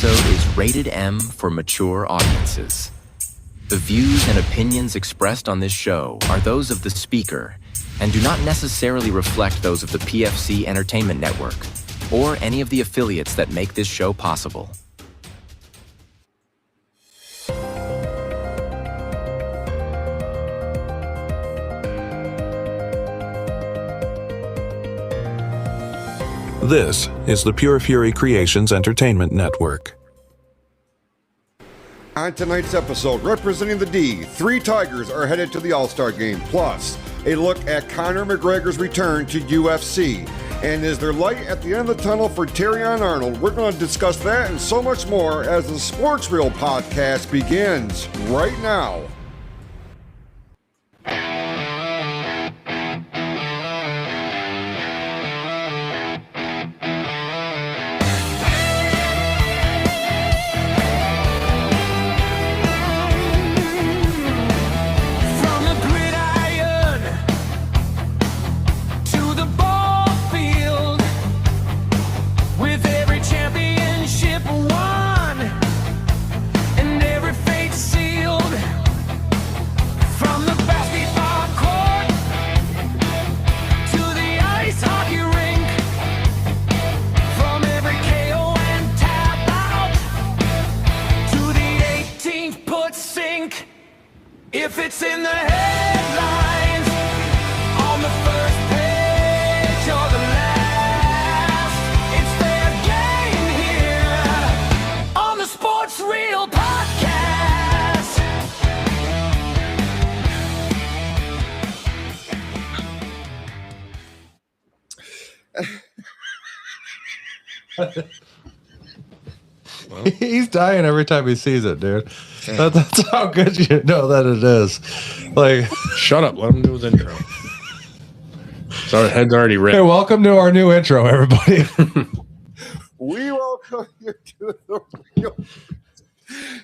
episode is rated M for mature audiences. The views and opinions expressed on this show are those of the speaker and do not necessarily reflect those of the PFC Entertainment Network or any of the affiliates that make this show possible. This is the Pure Fury Creations Entertainment Network. On tonight's episode, representing the D, 3 Tigers are headed to the All-Star Game. Plus, a look at Conor McGregor's return to UFC. And is there light at the end of the tunnel for Terrion Arnold? We're going to discuss that and so much more as the Sports Reel podcast begins right now. If it's in the headlines, on the first page or the last, it's fair game here on the Sports Reel podcast. He's dying every time he sees it, dude. That's how good you know that it is. Like, shut up. Let him do his intro. Sorry, head's already ripped. Hey, welcome to our new intro, everybody. We welcome you to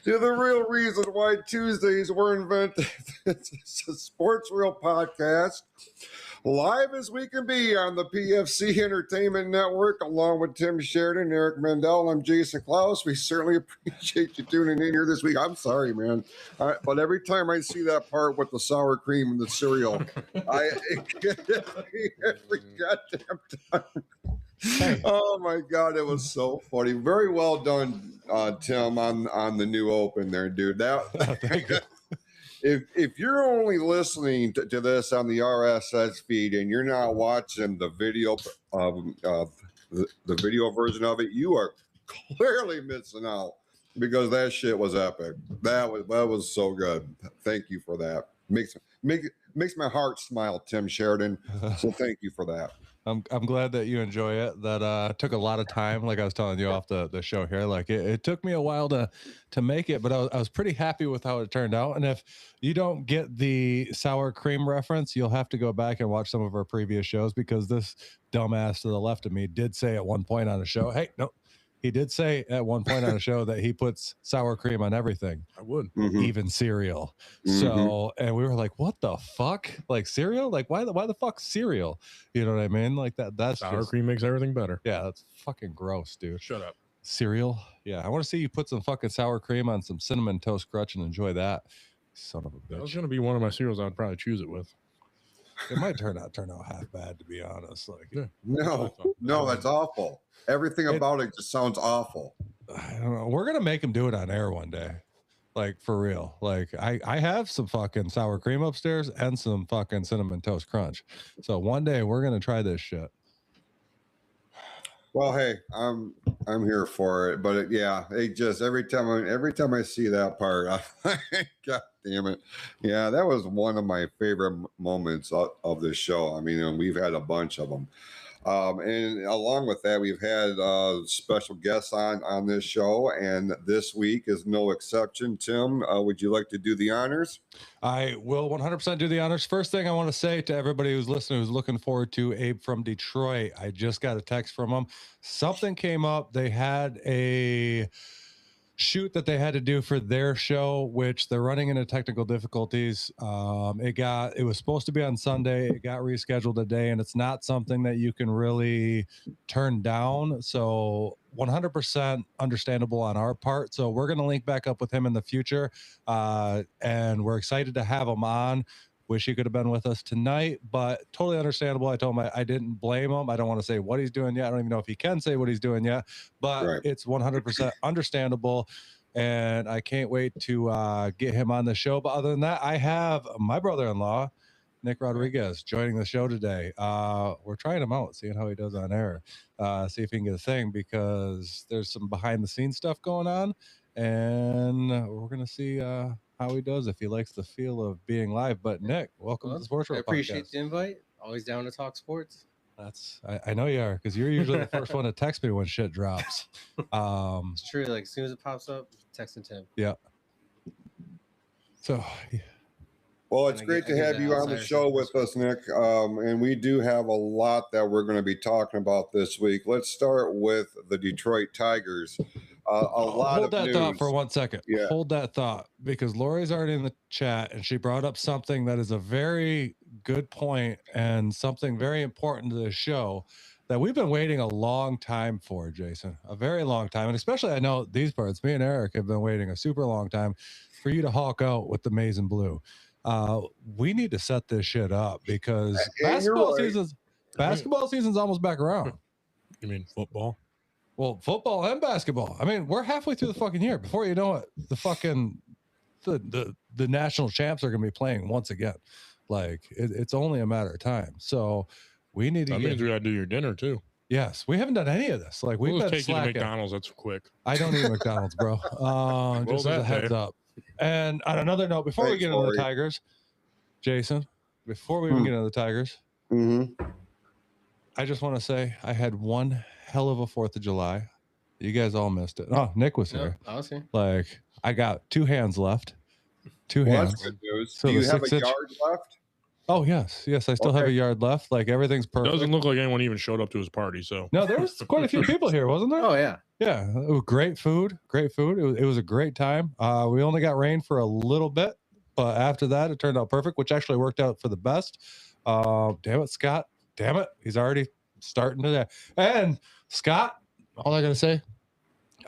the real reason why Tuesdays were invented. It's a Sports Reel podcast. Live as we can be on the PFC Entertainment Network, along with Tim Sheridan, Eric Mendal. I'm Jason Clouse. We certainly appreciate you tuning in here this week. I'm sorry, man, but every time I see that part with the sour cream and the cereal, it gets me every goddamn time. Oh my God, it was so funny. Very well done, Tim, on the new open there, dude. Thank you. If you're only listening to this on the RSS feed and you're not watching the video the video version of it, you are clearly missing out because that shit was epic. That was so good. Thank you for that. Makes my heart smile, Tim Sheridan. So thank you for that. I'm glad that you enjoy it. That took a lot of time, like I was telling you off the show here. Like it took me a while to make it, but I was pretty happy with how it turned out. And if you don't get the sour cream reference, you'll have to go back and watch some of our previous shows, because this dumbass to the left of me did say at one point on a show, hey, no, he did say at one point on a show that he puts sour cream on everything. I would. Even cereal. So, and we were like, what the fuck? Like cereal? Like why the fuck cereal? You know what I mean? Like that's sour cream makes everything better. Yeah, that's fucking gross, dude. Shut up. Cereal? Yeah, I want to see you put some fucking sour cream on some Cinnamon Toast Crunch and enjoy that. Son of a bitch. That was gonna be one of my cereals I'd probably choose it with. It might turn out half bad, to be honest. Like, yeah. No, that's awful. Everything about it just sounds awful. I don't know. We're gonna make him do it on air one day. Like, for real. Like, I have some fucking sour cream upstairs and some fucking Cinnamon Toast Crunch. So one day we're gonna try this shit. Well, hey, I'm here for it, but it just every time I see that part, God damn it, yeah, that was one of my favorite moments of the show. I mean, and we've had a bunch of them. And along with that, we've had special guests on this show, and this week is no exception. Tim, would you like to do the honors? I will 100% do the honors. First thing I want to say to everybody who's listening, who's looking forward to Abe from Detroit, I just got a text from him. Something came up. They had a shoot that they had to do for their show, which they're running into technical difficulties. It was supposed to be on Sunday. It got rescheduled today, and it's not something that you can really turn down. So 100% understandable on our part. So we're going to link back up with him in the future. And we're excited to have him on. Wish he could have been with us tonight, but totally understandable. I told him I didn't blame him. I don't want to say what he's doing yet. I don't even know if he can say what he's doing yet, but it's 100% understandable. And I can't wait to get him on the show. But other than that, I have my brother-in-law, Nick Rodriguez, joining the show today. We're trying him out, seeing how he does on air, see if he can get a thing, because there's some behind-the-scenes stuff going on, and we're going to see how he does, if he likes the feel of being live. But Nick, welcome to the Sports Road Podcast. I appreciate the invite. Always down to talk sports. I know you are, because you're usually the first one to text me when shit drops. It's true. Like as soon as it pops up, texting Tim. Yeah. So. Yeah. Well, it's great to have you on the show with us, Nick. And we do have a lot that we're going to be talking about this week. Let's start with the Detroit Tigers. Hold that thought for 1 second. Yeah. Hold that thought, because Lori's already in the chat and she brought up something that is a very good point and something very important to the show that we've been waiting a long time for, Jason, a very long time. And especially, I know these parts, me and Eric have been waiting a super long time for you to hawk out with the maize and blue. We need to set this shit up, because basketball season's almost back around. You mean football? Well, football and basketball. I mean, we're halfway through the fucking year. Before you know it, the national champs are going to be playing once again. Like it's only a matter of time. So we need to. That means we got to do your dinner too. Yes, we haven't done any of this. Like we've been take you to slacking. McDonald's. That's quick. I don't eat McDonald's, bro. Just as a heads up. And on another note, before we get into the Tigers, Jason, before we even get into the Tigers, I just want to say I had one hell of a 4th of July. You guys all missed it. Oh, Nick was here. I was here. Like I got 2 hands left. 2 hands. That's good news. So do you have a 6-inch yard left? Oh yes. I still have a yard left. Like everything's perfect. Doesn't look like anyone even showed up to his party. So no, there was quite a few people here, wasn't there? Oh yeah. Yeah, it was great food. It was a great time. We only got rain for a little bit, but after that, it turned out perfect, which actually worked out for the best. Damn it, Scott. Damn it. He's already starting today. And Scott, all I got to say,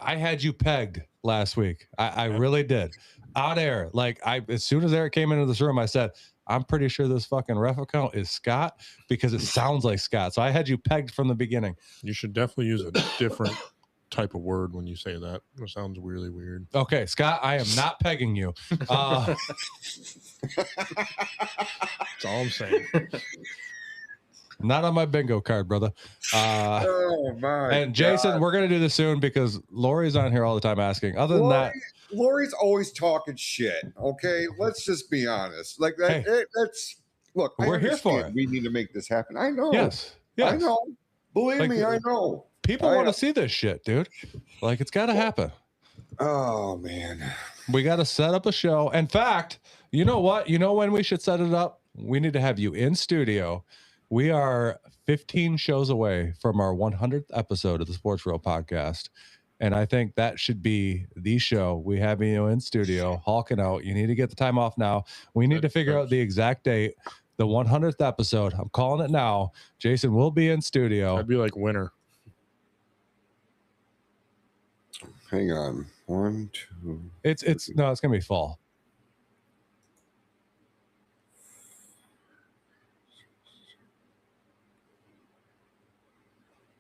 I had you pegged last week. I really did. On air. Like as soon as Eric came into this room, I said, I'm pretty sure this fucking ref account is Scott, because it sounds like Scott. So I had you pegged from the beginning. You should definitely use a different type of word when you say that. It sounds really weird. Okay, Scott, I am not pegging you. That's all I'm saying. Not on my bingo card, brother. Oh my! And Jason, God. we're gonna do this soon, because Lori's on here all the time asking. Other than that, Lori's always talking shit. Okay, let's just be honest. Like that. Hey, that's look. we're here for it. We need to make this happen. I know. Yes. I know. Believe me, I Like, know. people want to see this shit, dude. Like it's got to happen. Oh man. We got to set up a show. In fact, you know what? You know when we should set it up? We need to have you in studio. We are 15 shows away from our 100th episode of the Sports Real Podcast. And I think that should be the show. We have you in studio, hawking out. You need to get the time off now. We need to figure out the exact date, the 100th episode. I'm calling it now. Jason will be in studio. I'd be like winter. Hang on. 1, 2. It's going to be fall.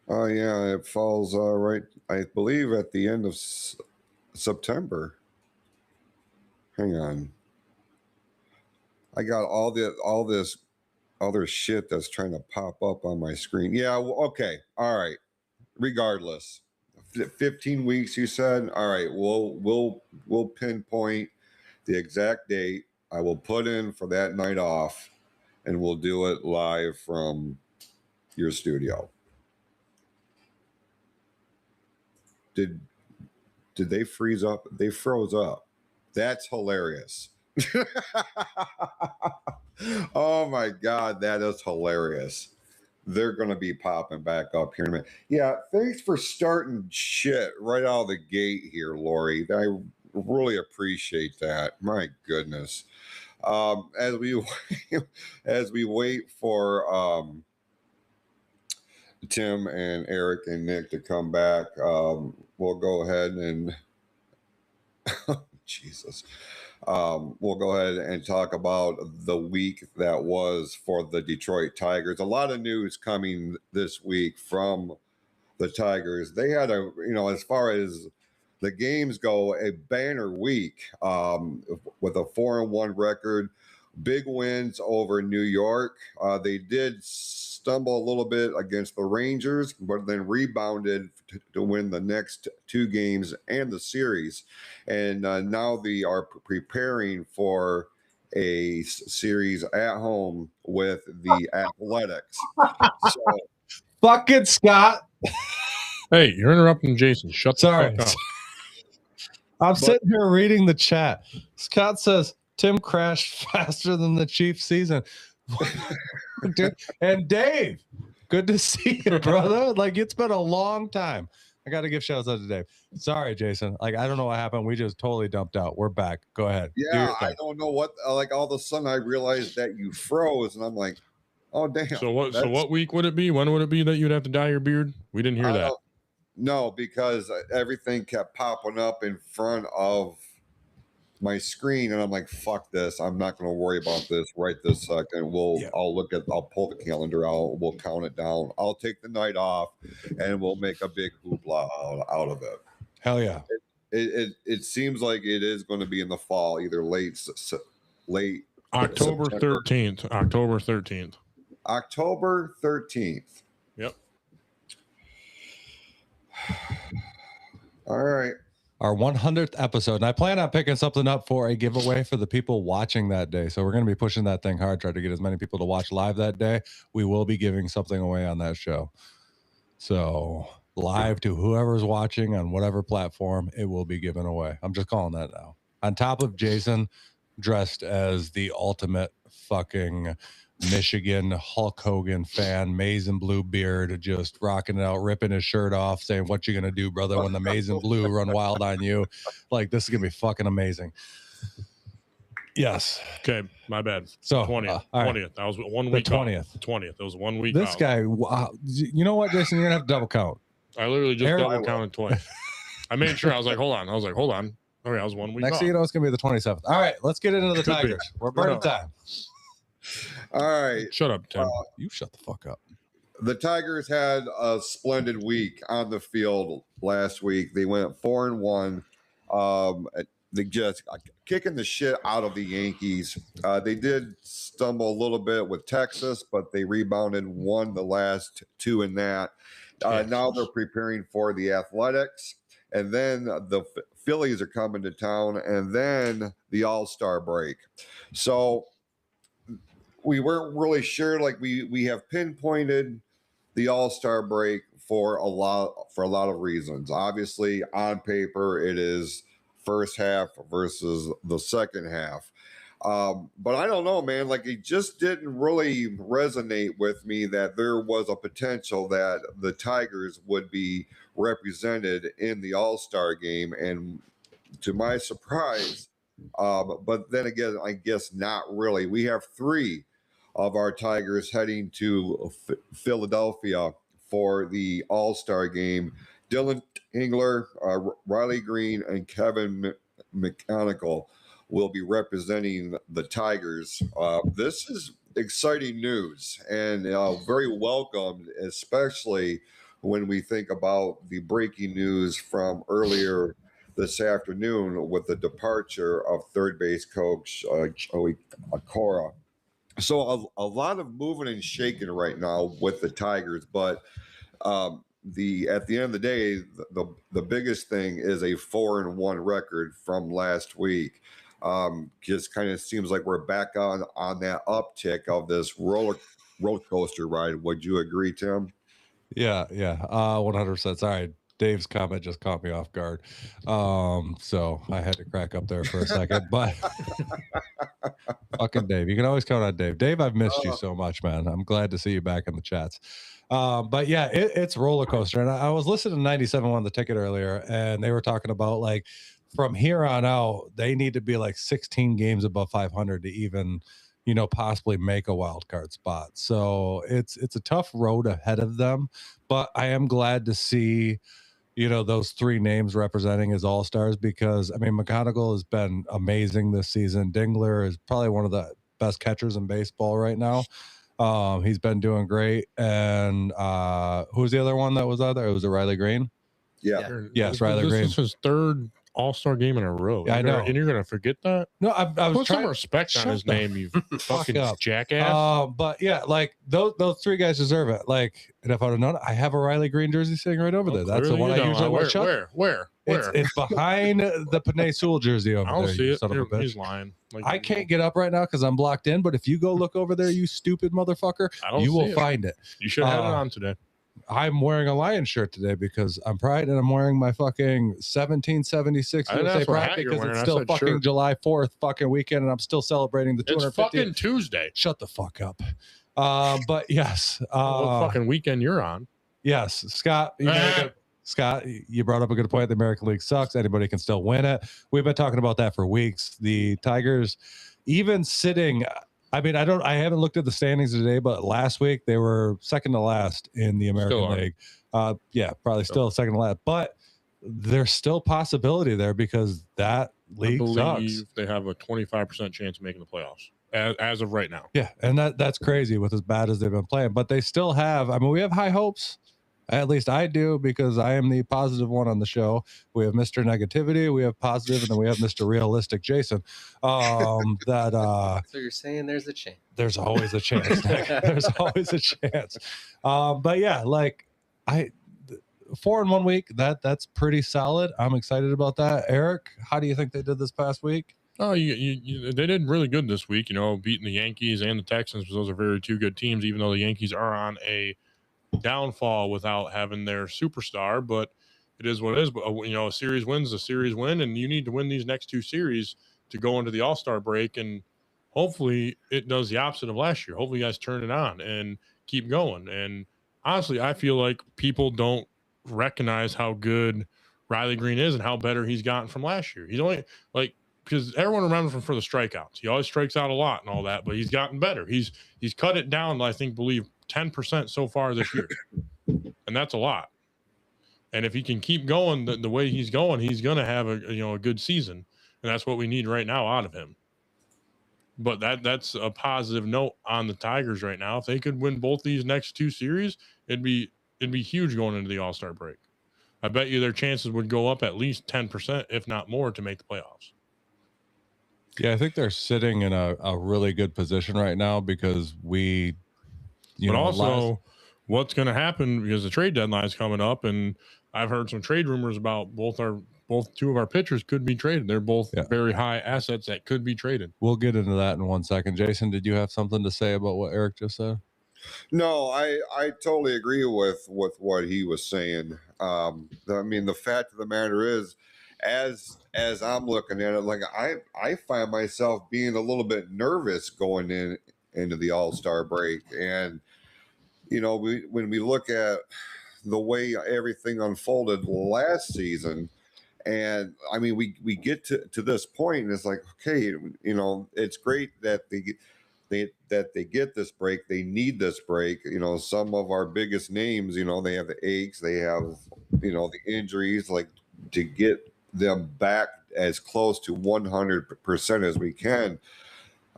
Oh yeah, it falls right. I believe at the end of September. Hang on. I got all this other shit that's trying to pop up on my screen. Yeah. Okay. All right. Regardless, 15 weeks. You said. All right. We'll pinpoint the exact date. I will put in for that night off, and we'll do it live from your studio. Did they freeze up? They froze up. That's hilarious. Oh my God, that is hilarious. they're going to be popping back up here in a minute. Yeah, thanks for starting shit right out of the gate here, Lori. I really appreciate that. My goodness. As we as we wait for Tim and Eric and Nick to come back, we'll go ahead and Jesus. We'll go ahead and talk about the week that was for the Detroit Tigers. A lot of news coming this week from the Tigers. They had as far as the games go, a banner week with a 4-1 record, big wins over New York. They did stumble a little bit against the Rangers, but then rebounded to win the next 2 games and the series. And now they are preparing for a series at home with the Athletics. So, Fucking Scott. Hey, you're interrupting Jason. Shut Sorry. the fuck up. I'm sitting here reading the chat. Scott says Tim crashed faster than the Chiefs season. Dude, and Dave, good to see you, brother. Like, it's been a long time. I got to give shouts out to Dave. Sorry, Jason. Like, I don't know what happened. We just totally dumped out. We're back. Go ahead. Yeah, I don't know what. Like, all of a sudden, I realized that you froze, and I'm like, oh damn. So what week would it be? When would it be that you'd have to dye your beard? We didn't hear that. No, because everything kept popping up in front of my screen, and I'm like, fuck this. I'm not going to worry about this right this second. I'll pull the calendar out. We'll count it down. I'll take the night off, and we'll make a big hoopla out of it. Hell yeah. It seems like it is going to be in the fall, either late October September. 13th. October 13th. October 13th. Yep. All right. Our 100th episode. And I plan on picking something up for a giveaway for the people watching that day. So we're going to be pushing that thing hard, try to get as many people to watch live that day. We will be giving something away on that show. So live to whoever's watching on whatever platform, it will be given away. I'm just calling that now. On top of Jason dressed as the ultimate fucking Michigan Hulk Hogan fan, maize and blue beard, just rocking it out, ripping his shirt off, saying, "What you gonna do, brother, when the maize and blue run wild on you?" Like, this is gonna be fucking amazing. Yes. Okay, my bad. So 20th. right. 20th. That was 1 week. 20th. 20th. That was 1 week. This out. guy. Wow. You know what, Jason? You're gonna have to double count. I literally just Eric- double counted twice. I made sure. I was like, hold on. Okay, I was 1 week. Next off. thing you know, it's gonna be the 27th. All right, let's get into the Could be. Tigers. We're burning time. All right. Shut up, Tim. You shut the fuck up. The Tigers had a splendid week on the field last week. They went 4-1. They just kicking the shit out of the Yankees. They did stumble a little bit with Texas, but they rebounded, won the last 2 in that. Now they're preparing for the Athletics, and then the Phillies are coming to town, and then the All-Star break. So we weren't really sure. Like, we have pinpointed the All-Star break for a lot of reasons. Obviously, on paper, it is first half versus the second half. But I don't know, man. Like, it just didn't really resonate with me that there was a potential that the Tigers would be represented in the All-Star game. And to my surprise, but then again, I guess not really. We have 3 of our Tigers heading to Philadelphia for the All-Star game. Dylan Engler, Riley Green, and Kevin McConnell will be representing the Tigers. This is exciting news and very welcomed, especially when we think about the breaking news from earlier this afternoon with the departure of third base coach Joey Cora. So a lot of moving and shaking right now with the Tigers, but at the end of the day, the biggest thing is a 4-1 record from last week. Just kind of seems like we're back on that uptick of this roller coaster ride. Would you agree, Tim? Yeah, 100%. Sorry, Dave's comment just caught me off guard. So I had to crack up there for a second, but fucking Dave, you can always count on Dave. Dave, I've missed you so much, man. I'm glad to see you back in the chats. But yeah, it's roller coaster. And I was listening to 97 on the ticket earlier, and they were talking about like from here on out, they need to be like 16 games above 500 to even, possibly make a wild card spot. So it's a tough road ahead of them, but I am glad to see, those three names representing as all-stars, because McGonagall has been amazing this season. Dingler is probably one of the best catchers in baseball right now. He's been doing great. And who's the other one that was out there? It was Riley Green. Yeah. Yes, Riley Green. This is his third All-Star game in a row. Yeah, I know. And you're going to forget that? No, I was Put trying some respect on his name, you fucking up. jackass. But yeah, like those three guys deserve it. Like, and if I'd have known, I have a Riley Green jersey sitting right over there. That's the one I usually wear. Where? It's behind the Panay Sewell jersey over there. I don't see it. Son of a bitch. He's lying. I can't get up right now because I'm blocked in. But if you go look over there, you stupid motherfucker, you will find it. You should have it on today. I'm wearing a Lions shirt today because I'm Pride, and I'm wearing my fucking 1776 USA Pride because it's still fucking July 4th fucking weekend, and I'm still celebrating the 250th. It's fucking Tuesday. Shut the fuck up. But yes. What fucking weekend you're on? Yes, Scott. Scott, you brought up a good point. The American League sucks. Anybody can still win it. We've been talking about that for weeks. The Tigers, even sitting, I haven't looked at the standings today, but last week they were second to last in the American League. Yeah, probably still second to last, but there's still possibility there because that league sucks. They have a 25% chance of making the playoffs as of right now. Yeah, and that's crazy with as bad as they've been playing, but they still have. We have high hopes. At least I do, because I am the positive one on the show. We have Mr. Negativity, we have positive, and then we have Mr. Realistic Jason. So you're saying there's a chance. There's always a chance. There's always a chance. But yeah, 4 in 1 week, that's pretty solid. I'm excited about that. Eric, how do you think they did this past week? Oh, they did really good this week, beating the Yankees and the Texans, because those are two good teams, even though the Yankees are on a downfall without having their superstar, but it is what it is. But a series wins a series win, and you need to win these next two series to go into the All-Star break, and hopefully it does the opposite of last year. Hopefully you guys turn it on and keep going. And honestly, I feel like people don't recognize how good Riley Green is and how better he's gotten from last year. He's only because everyone remembers him for the strikeouts. He always strikes out a lot and all that, but he's gotten better. He's cut it down, I believe 10% so far this year. And that's a lot. And if he can keep going the way he's going, he's going to have a good season. And that's what we need right now out of him. But that's a positive note on the Tigers right now. If they could win both these next two series, it'd be huge going into the All-Star break. I bet you their chances would go up at least 10%, if not more, to make the playoffs. Yeah, I think they're sitting in a really good position right now because what's going to happen, because the trade deadline is coming up, and I've heard some trade rumors about two of our pitchers could be traded. They're both very high assets that could be traded. We'll get into that in 1 second. Jason, did you have something to say about what Eric just said? No, I totally agree with what he was saying. The fact of the matter is, as I'm looking at it, I find myself being a little bit nervous going into the All-Star break. And when we look at the way everything unfolded last season, and we get to this point, and it's like, okay, it's great that they get this break. They need this break. Some of our biggest names, they have the aches, they have the injuries, to get them back as close to 100% as we can.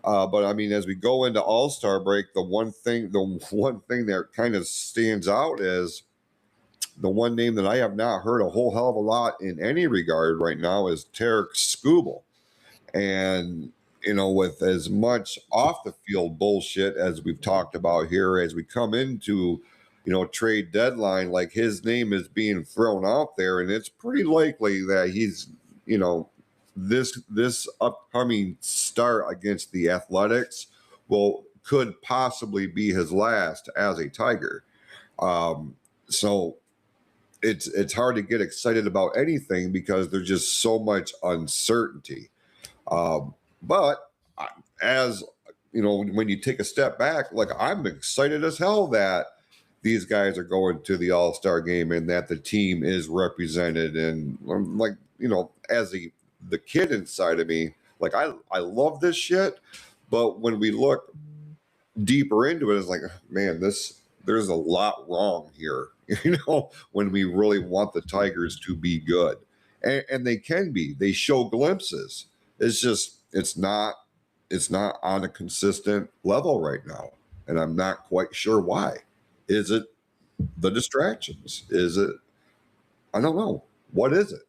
But as we go into All-Star break, the one thing that kind of stands out is the one name that I have not heard a whole hell of a lot in any regard right now is Tarek Skubal. And, with as much off the field bullshit as we've talked about here, as we come into, trade deadline, his name is being thrown out there, and it's pretty likely that he's, this upcoming start against the Athletics could possibly be his last as a Tiger. So it's hard to get excited about anything because there's just so much uncertainty. But as you know, when you take a step back, like I'm excited as hell that these guys are going to the All-Star game and that the team is represented. And I'm like, you know, as the kid inside of me, like I love this shit. But when we look deeper into it, it's like, man, there's a lot wrong here, you know, when we really want the Tigers to be good. And they can be. They show glimpses. It's just it's not on a consistent level right now. And I'm not quite sure why. Is it the distractions? Is it I don't know. What is it?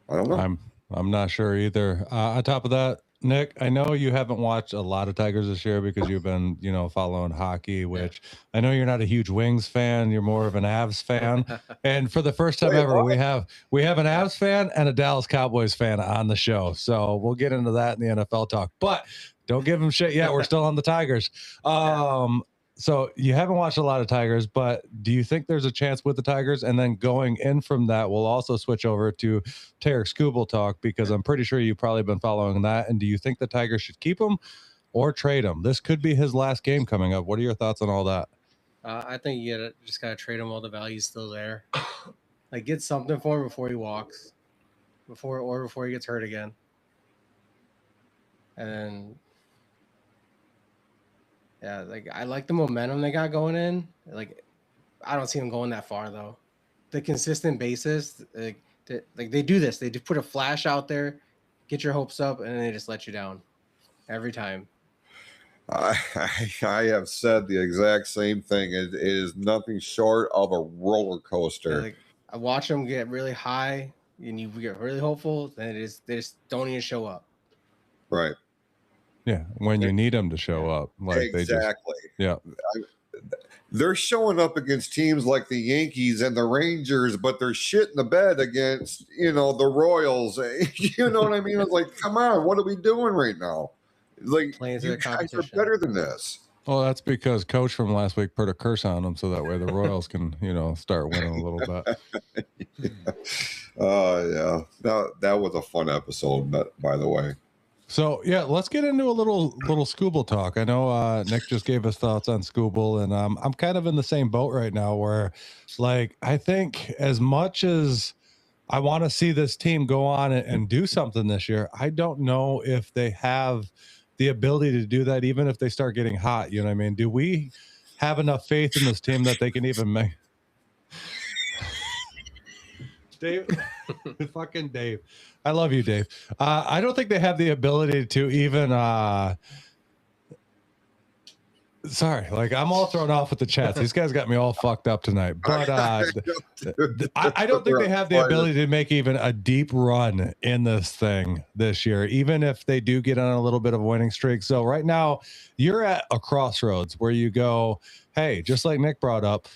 I don't know. I'm not sure either. On top of that, Nick, I know you haven't watched a lot of Tigers this year because you've been, you know, following hockey, which I know you're not a huge Wings fan. You're more of an Avs fan. And for the first time ever, we have an Avs fan and a Dallas Cowboys fan on the show. So we'll get into that in the NFL talk. But don't give them shit yet. We're still on the Tigers. So you haven't watched a lot of Tigers, but do you think there's a chance with the Tigers? And then going in from that, we'll also switch over to Tarek Skubal talk because I'm pretty sure you've probably been following that. And do you think the Tigers should keep him or trade him? This could be his last game coming up. What are your thoughts on all that? I think you just gotta trade him while the value's still there. Like get something for him before he walks, before he gets hurt again. And then yeah, like I like the momentum they got going in. Like I don't see them going that far though. The consistent basis, like they do this. They just put a flash out there, get your hopes up, and then they just let you down every time. I have said the exact same thing. It is nothing short of a roller coaster. Yeah, like I watch them get really high, and you get really hopeful. Then they just don't even show up. Right. Yeah, when you need them to show up, like exactly. They're showing up against teams like the Yankees and the Rangers, but they're shit in the bed against, you know, the Royals. You know what I mean? It's like, come on, what are we doing right now? Like, you guys are better than this. Well, that's because Coach from last week put a curse on them, so that way the Royals can, you know, start winning a little bit. Yeah. That was a fun episode, by the way. So yeah, let's get into a little Skubal talk. I know Nick just gave us thoughts on Skubal, and I'm kind of in the same boat right now where, like, I think as much as I want to see this team go on and do something this year, I don't know if they have the ability to do that, even if they start getting hot. You know what I mean? Do we have enough faith in this team that they can even make? Dave, fucking Dave. I love you, Dave. I don't think they have the ability to even sorry, like I'm all thrown off with the chats. These guys got me all fucked up tonight. But I don't think they have the ability to make even a deep run in this thing this year, even if they do get on a little bit of a winning streak. So right now you're at a crossroads where you go, hey, just like Nick brought up,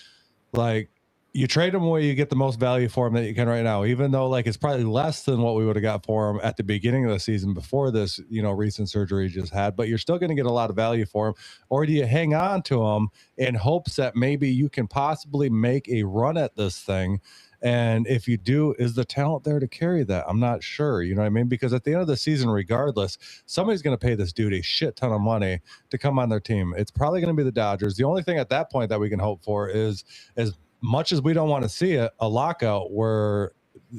like you trade him where you get the most value for him that you can right now, even though like it's probably less than what we would have got for him at the beginning of the season before this, you know, recent surgery he just had, but you're still going to get a lot of value for him. Or do you hang on to him in hopes that maybe you can possibly make a run at this thing? And if you do, is the talent there to carry that? I'm not sure. You know what I mean? Because at the end of the season, regardless, somebody's going to pay this dude a shit ton of money to come on their team. It's probably going to be the Dodgers. The only thing at that point that we can hope for is, as much as we don't want to see it, a lockout where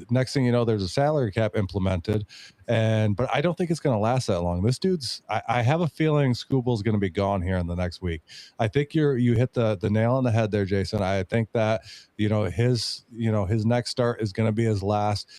next thing you know, there's a salary cap implemented. But I don't think it's going to last that long. This dude's, I have a feeling Skubal's going to be gone here in the next week. I think you hit the nail on the head there, Jason. I think that, his next start is going to be his last.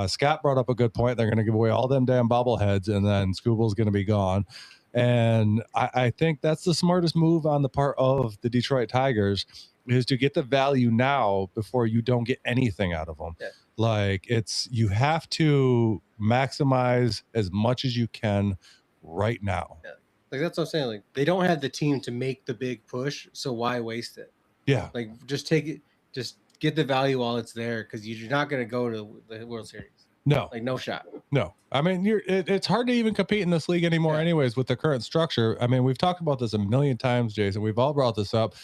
Scott brought up a good point. They're going to give away all them damn bobbleheads and then Skubal's going to be gone. And I think that's the smartest move on the part of the Detroit Tigers, is to get the value now before you don't get anything out of them. Yeah. Like you have to maximize as much as you can right now. Yeah. Like that's what I'm saying. Like they don't have the team to make the big push, so why waste it? Yeah. Like just take it, just get the value while it's there, because you're not going to go to the World Series. No, like no shot. No, I mean it's hard to even compete in this league anymore, anyways, with the current structure. I mean, we've talked about this a million times, Jason. We've all brought this up.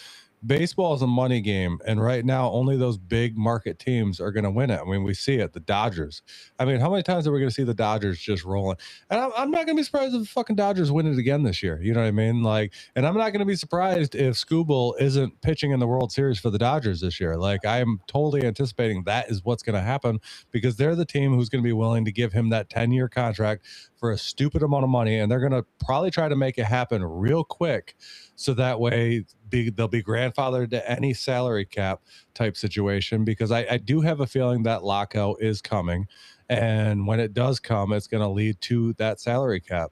baseball is a money game, and right now only those big market teams are going to win it. I mean, we see it, the Dodgers. I mean, how many times are we going to see the Dodgers just rolling? And I'm not going to be surprised if the fucking Dodgers win it again this year. You know what I mean? Like, and I'm not going to be surprised if Skubal isn't pitching in the World Series for the Dodgers this year. Like, I'm totally anticipating that is what's going to happen, because they're the team who's going to be willing to give him that 10-year contract for a stupid amount of money, and they're going to probably try to make it happen real quick, so that way they'll be grandfathered to any salary cap type situation, because I do have a feeling that lockout is coming, and when it does come, it's going to lead to that salary cap.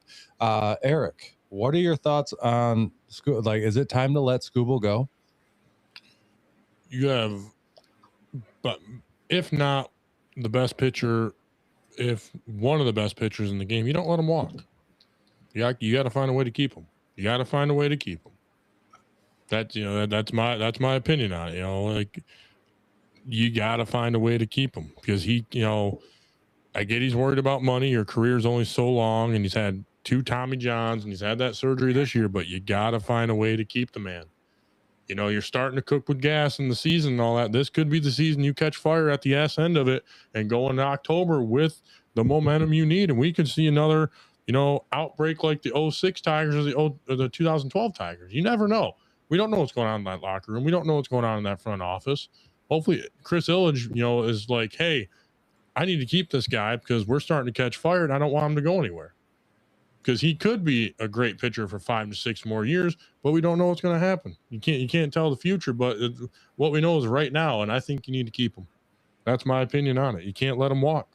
Eric, what are your thoughts on, like, is it time to let Skubal go? You have, but if not the best pitcher, if one of the best pitchers in the game, you don't let him walk. You got to find a way to keep him. You got to find a way to keep him. That's, you know, that's my opinion on it. You know, like, you got to find a way to keep him, because he, you know, I get he's worried about money. Your career's only so long, and he's had 2 Tommy Johns, and he's had that surgery this year, but you got to find a way to keep the man. You know, you're starting to cook with gas in the season and all that. This could be the season you catch fire at the ass end of it and go into October with the momentum you need. And we could see another, you know, outbreak like the 06 Tigers or the 2012 Tigers. You never know. We don't know what's going on in that locker room. We don't know what's going on in that front office. Hopefully Chris Illich, you know, is like, hey, I need to keep this guy because we're starting to catch fire and I don't want him to go anywhere. Because he could be a great pitcher for 5 to 6 more years, but we don't know what's going to happen. You can't tell the future, but what we know is right now, and I think you need to keep him. That's my opinion on it. You can't let him walk.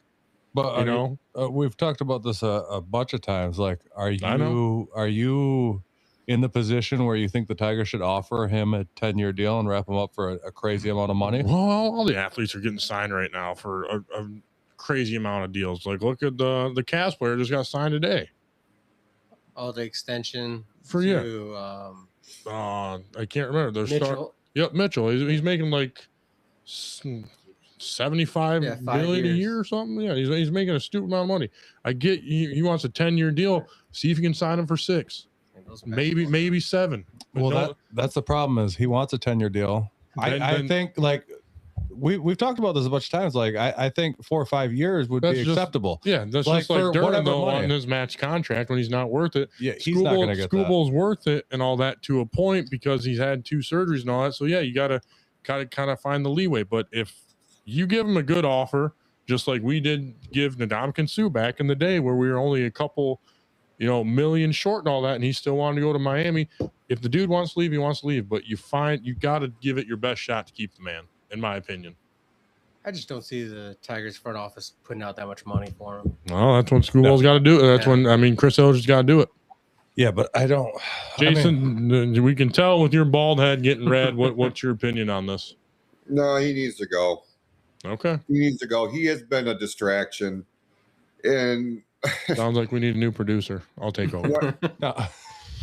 But you know, we've talked about this a bunch of times. Like, are you in the position where you think the Tigers should offer him a 10-year deal and wrap him up for a crazy amount of money? Well, all the athletes are getting signed right now for a crazy amount of deals. Like, look at the Cavs player just got signed today. Oh, the extension for to, I can't remember. Mitchell. Mitchell. He's making like 75 million a year or something. Yeah, he's making a stupid amount of money. I get he wants a 10-year deal. See if you can sign him for 6, maybe 7. But well, that's the problem, is he wants a 10-year deal. I think, like, we've talked about this a bunch of times. Like, I think 4 or 5 years would be acceptable. Yeah, that's like, just like Durham, though, on his match contract when he's not worth it. Yeah, he's not going to get that. Skubal's worth it and all that to a point, because he's had 2 surgeries and all that. So yeah, you got to kind of find the leeway. But if you give him a good offer, just like we did give Ndamukong Suh back in the day, where we were only a couple, you know, million short and all that, and he still wanted to go to Miami. If the dude wants to leave, he wants to leave. But you got to give it your best shot to keep the man, in my opinion. I just don't see the Tigers front office putting out that much money for him. Well, that's when Skubal's got to do it. That's when, Chris Illich got to do it. Yeah, but I don't. Jason, we can tell with your bald head getting red. What's your opinion on this? No, he needs to go. Okay. He needs to go. He has been a distraction. And sounds like we need a new producer. I'll take over.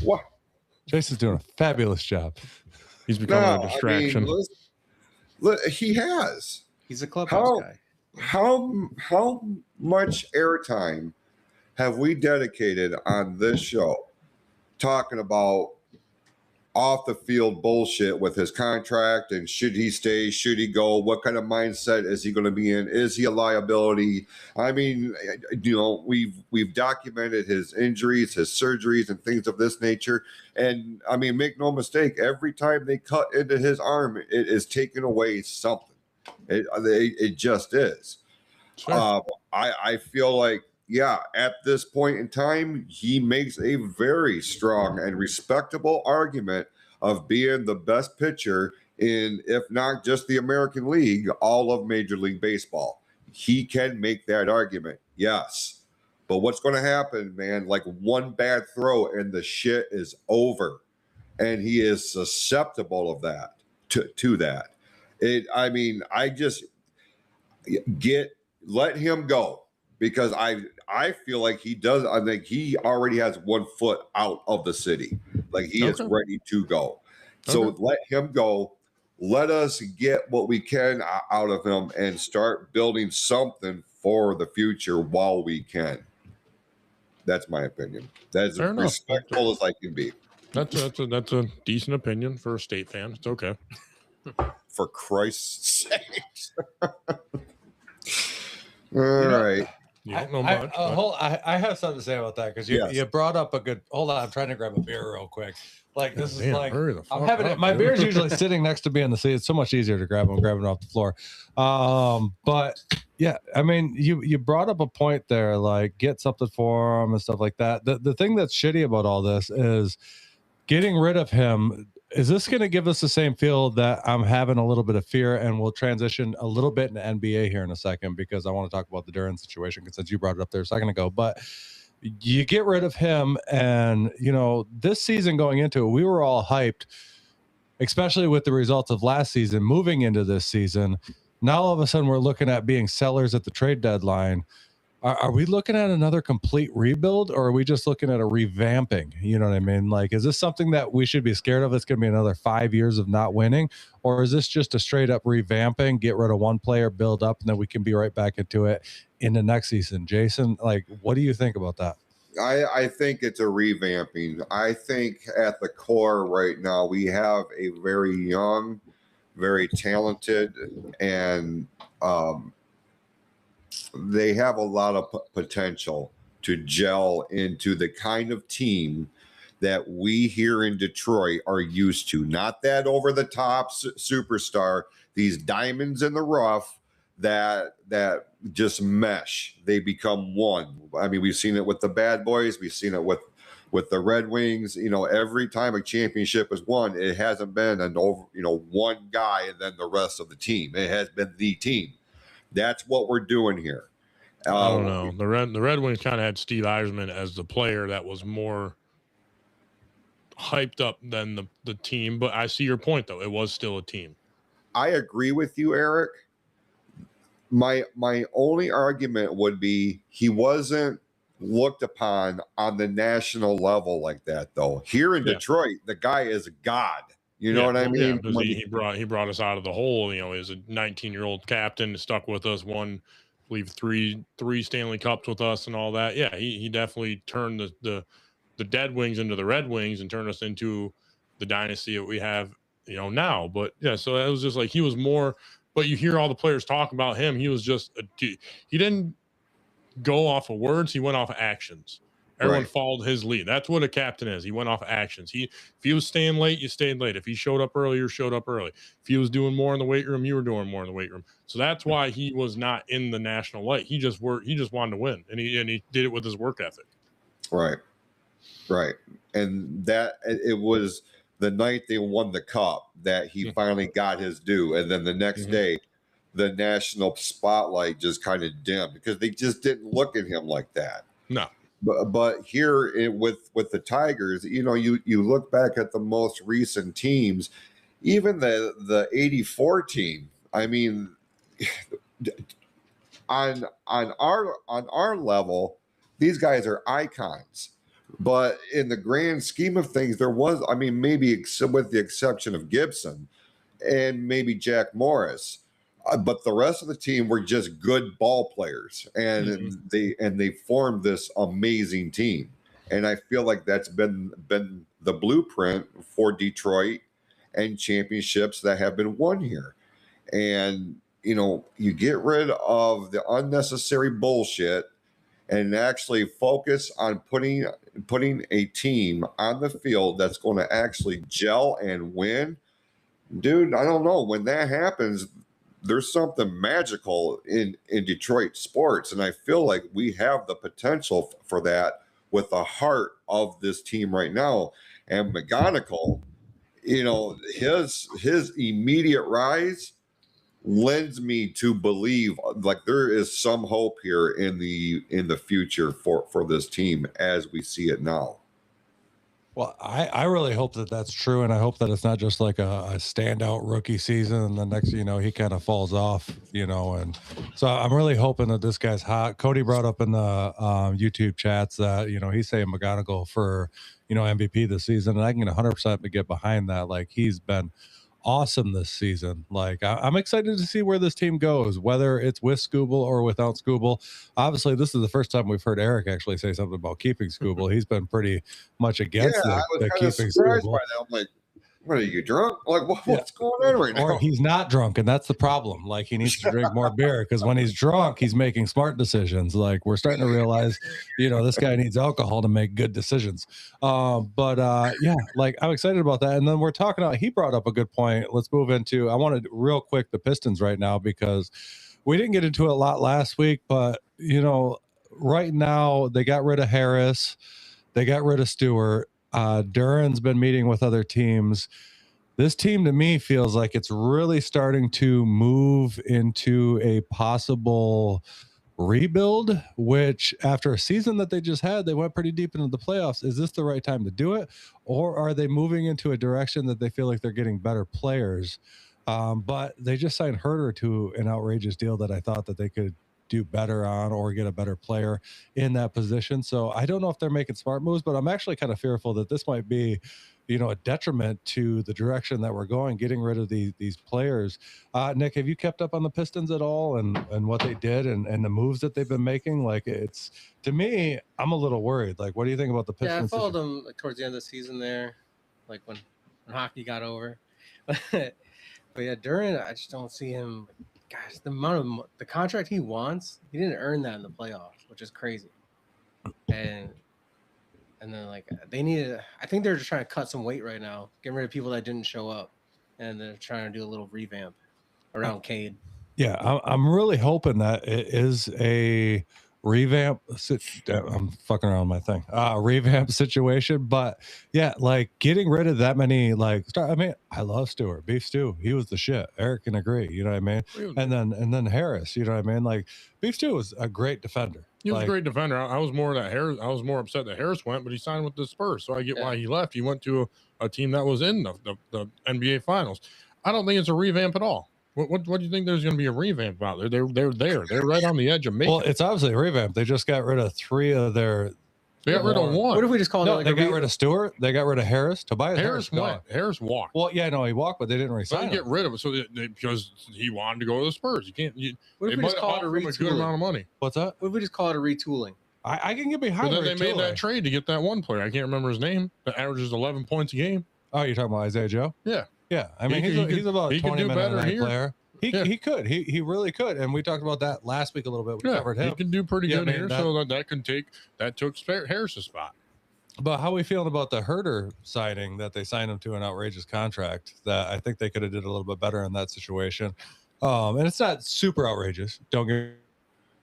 What? Jason's doing a fabulous job. He's becoming a distraction. Look, he has. He's a clubhouse guy. How much airtime have we dedicated on this show talking about off the field bullshit with his contract, and should he stay, should he go, what kind of mindset is he going to be in, is he a liability? I mean, you know, we've documented his injuries, his surgeries, and things of this nature. And I mean, make no mistake, every time they cut into his arm, it is taking away something. It just is. Sure. I feel like, yeah, at this point in time, he makes a very strong and respectable argument of being the best pitcher in, if not just the American League, all of Major League Baseball. He can make that argument, yes. But what's going to happen, man, like one bad throw and the shit is over. And he is susceptible of that, to that. I just let him go, because I feel like he does. I think he already has 1 foot out of the city. Like, he is ready to go. So let him go. Let us get what we can out of him and start building something for the future while we can. That's my opinion. That's as respectful as I can be. That's a decent opinion for a State fan. It's okay. For Christ's sake. All right. You don't know much. but- I have something to say about that because Yes. you brought up a good. Hold on, I'm trying to grab a beer real quick. Like this is Damn, like hurry the I'm fuck having up, it. My dude. beer's usually sitting next to me in the seat. It's so much easier to grab them off the floor. But yeah, I mean, you brought up a point there, like get something for him and stuff like that. The thing that's shitty about all this is getting rid of him. Is this going to give us the same feel that I'm having a little bit of fear? And we'll transition a little bit into NBA here in a second because I want to talk about the Duran situation since you brought it up there a second ago. But you get rid of him, and this season going into it, we were all hyped, especially with the results of last season moving into this season. Now all of a sudden we're looking at being sellers at the trade deadline. Are we looking at another complete rebuild, or are we just looking at a revamping? You know what I mean? Like, is this something that we should be scared of? It's going to be another 5 years of not winning, or is this just a straight up revamping, get rid of one player, build up, and then we can be right back into it in the next season? Jason, like, what do you think about that? I think it's a revamping. I think at the core right now, we have a very young, very talented, and they have a lot of potential to gel into the kind of team that we here in Detroit are used to. Not that over the top superstar, these diamonds in the rough that just mesh. They become one. I mean, we've seen it with the Bad Boys. We've seen it with the Red Wings. Every time a championship is won, it hasn't been one guy and then the rest of the team. It has been the team. That's what we're doing here. I don't know. The Red Wings kind of had Steve Yzerman as the player that was more hyped up than the team. But I see your point, though. It was still a team. I agree with you, Eric. My only argument would be he wasn't looked upon on the national level like that, though. Here in Detroit, the guy is a god. You know what I mean? Yeah, because he brought us out of the hole. He's a 19-year-old captain, stuck with us, won, I believe, three Stanley Cups with us and all that. Yeah, he definitely turned the Dead Wings into the Red Wings and turned us into the dynasty that we have, now. But yeah, so it was just like he was more. But you hear all the players talk about him. He was just he didn't go off of words. He went off of actions. Everyone followed his lead. That's what a captain is. He went off actions. If he was staying late, you stayed late. If he showed up early, you showed up early. If he was doing more in the weight room, you were doing more in the weight room. So that's why he was not in the national light. He just wanted to win, and he did it with his work ethic. Right. And that it was the night they won the cup that he finally got his due, and then the next day, the national spotlight just kind of dimmed because they just didn't look at him like that. No. But here with the Tigers, you look back at the most recent teams, even the '84 team. I mean, on our level, these guys are icons. But in the grand scheme of things, there was, maybe with the exception of Gibson and maybe Jack Morris. But the rest of the team were just good ball players, and they formed this amazing team. And I feel like that's been the blueprint for Detroit and championships that have been won here. And you get rid of the unnecessary bullshit and actually focus on putting a team on the field that's going to actually gel and win. Dude, I don't know, when that happens, there's something magical in Detroit sports. And I feel like we have the potential for that with the heart of this team right now. And McGonigal, his immediate rise lends me to believe like there is some hope here in the future for this team as we see it now. Well, I really hope that that's true, and I hope that it's not just like a standout rookie season, and the next, he kind of falls off, and so I'm really hoping that this guy's hot. Cody brought up in the YouTube chats that, he's saying McGonigal for, MVP this season, and I can 100% get behind that. Like, he's been awesome this season. Like I'm excited to see where this team goes, whether it's with Scooble or without Scooble. Obviously, this is the first time we've heard Eric actually say something about keeping Scooble. He's been pretty much against I was the kind of keeping surprised Scooble. by that. I'm like, what are you drunk? Like, what's going on right now? Or he's not drunk, and that's the problem. Like he needs to drink more beer, because when he's drunk, he's making smart decisions. Like we're starting to realize, this guy needs alcohol to make good decisions. Yeah, like I'm excited about that. And then we're talking about, he brought up a good point. Let's move into, I wanted real quick the Pistons right now, because we didn't get into it a lot last week, but right now they got rid of Harris, they got rid of Stewart. Duran's been meeting with other teams. This team to me feels like it's really starting to move into a possible rebuild, which after a season that they just had, they went pretty deep into the playoffs. Is this the right time to do it? Or are they moving into a direction that they feel like they're getting better players? But they just signed Herter to an outrageous deal that I thought that they could do better on, or get a better player in that position. So I don't know if they're making smart moves, but I'm actually kind of fearful that this might be, a detriment to the direction that we're going, getting rid of these players. Nick, have you kept up on the Pistons at all, and what they did and the moves that they've been making? Like, it's, to me, I'm a little worried. Like, what do you think about the Pistons? Yeah, I followed them towards the end of the season there, like when hockey got over. But yeah, Duran, I just don't see him. Gosh, the contract he wants, he didn't earn that in the playoffs, which is crazy. And then like they needed, I think they're just trying to cut some weight right now, getting rid of people that didn't show up, and they're trying to do a little revamp around Cade. Yeah, I'm really hoping that it is a revamp. I'm fucking around with my thing. Revamp situation, but yeah, like getting rid of that many. Like, I mean, I love Stewart, Beef Stew. He was the shit. Eric can agree. You know what I mean? And then Harris. You know what I mean? Like Beef Stew was a great defender. He was a great defender. I was more upset that Harris went, but he signed with the Spurs, so I get why he left. He went to a team that was in the NBA Finals. I don't think it's a revamp at all. What do you think there's going to be a revamp about? They're there. They're right on the edge of making. Well, it's obviously a revamp. They just got rid of 3 of their. They got rid of one. What if we just call it? Like they got rid of Stewart. They got rid of Harris. Harris went. Harris walked. Well, yeah, no, he walked, but they didn't resign him. Get rid of it, so because he wanted to go to the Spurs. You can't. What if we just call it a retooling? A good amount of money. What's that? What if we just call it a retooling? I can get behind. But then they made that trade to get that one player. I can't remember his name. That averages 11 points a game. Oh, you're talking about Isaiah Joe? Yeah. Yeah. I mean, he's about a 20-minute a night player. He could. He really could. And we talked about that last week a little bit. We covered him. He can do pretty good here. So that took Harris's spot. But how are we feeling about the Herter signing, that they signed him to an outrageous contract that I think they could have did a little bit better in that situation? And it's not super outrageous. Don't get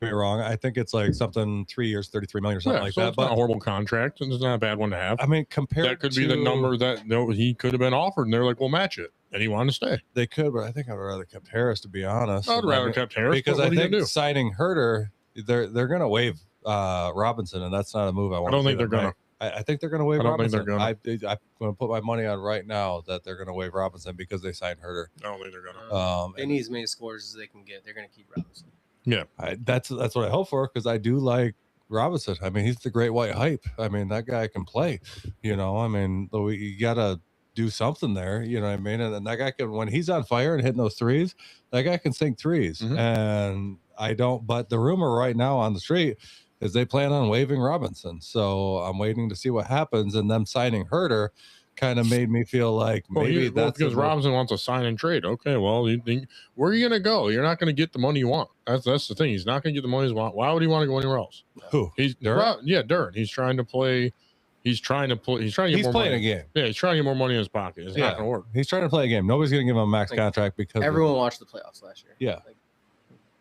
me wrong. I think it's like something 3 years, $33 million or something like that. It's not a horrible contract, and it's not a bad one to have. I mean, compared that could be the number that he could have been offered, and they're like, we'll match it. And he wanted to stay. They could, but I think I'd rather kept Harris, to be honest. I'd rather kept Harris because I think signing Herter, they're going to waive Robinson, and that's not a move I want. I don't think they're going to. I think they're going to waive Robinson. Think they're I'm going to put my money on right now that they're going to waive Robinson because they signed Herter. I don't think they're going to. They need as many scores as they can get. They're going to keep Robinson. Yeah, that's what I hope for, because I do like Robinson. I mean, he's the great white hype. I mean, that guy can play. I mean, you got to do something there. You know what I mean? And then that guy can, when he's on fire and hitting those threes, that guy can sink threes. Mm-hmm. And I don't. But the rumor right now on the street is they plan on waiving Robinson. So I'm waiting to see what happens. And them signing Herter kind of made me feel like maybe that's because Robinson wants a sign and trade. Okay, well, you think, where are you going to go? You're not going to get the money you want. That's the thing. He's not going to get the money he wants. Why would he want to go anywhere else? Who? Duran. He's trying to play. He's trying to get more playing money. A game. Yeah, he's trying to get more money in his pocket. It's not going to work. He's trying to play a game. Nobody's going to give him a max contract because everyone watched the playoffs last year. Yeah.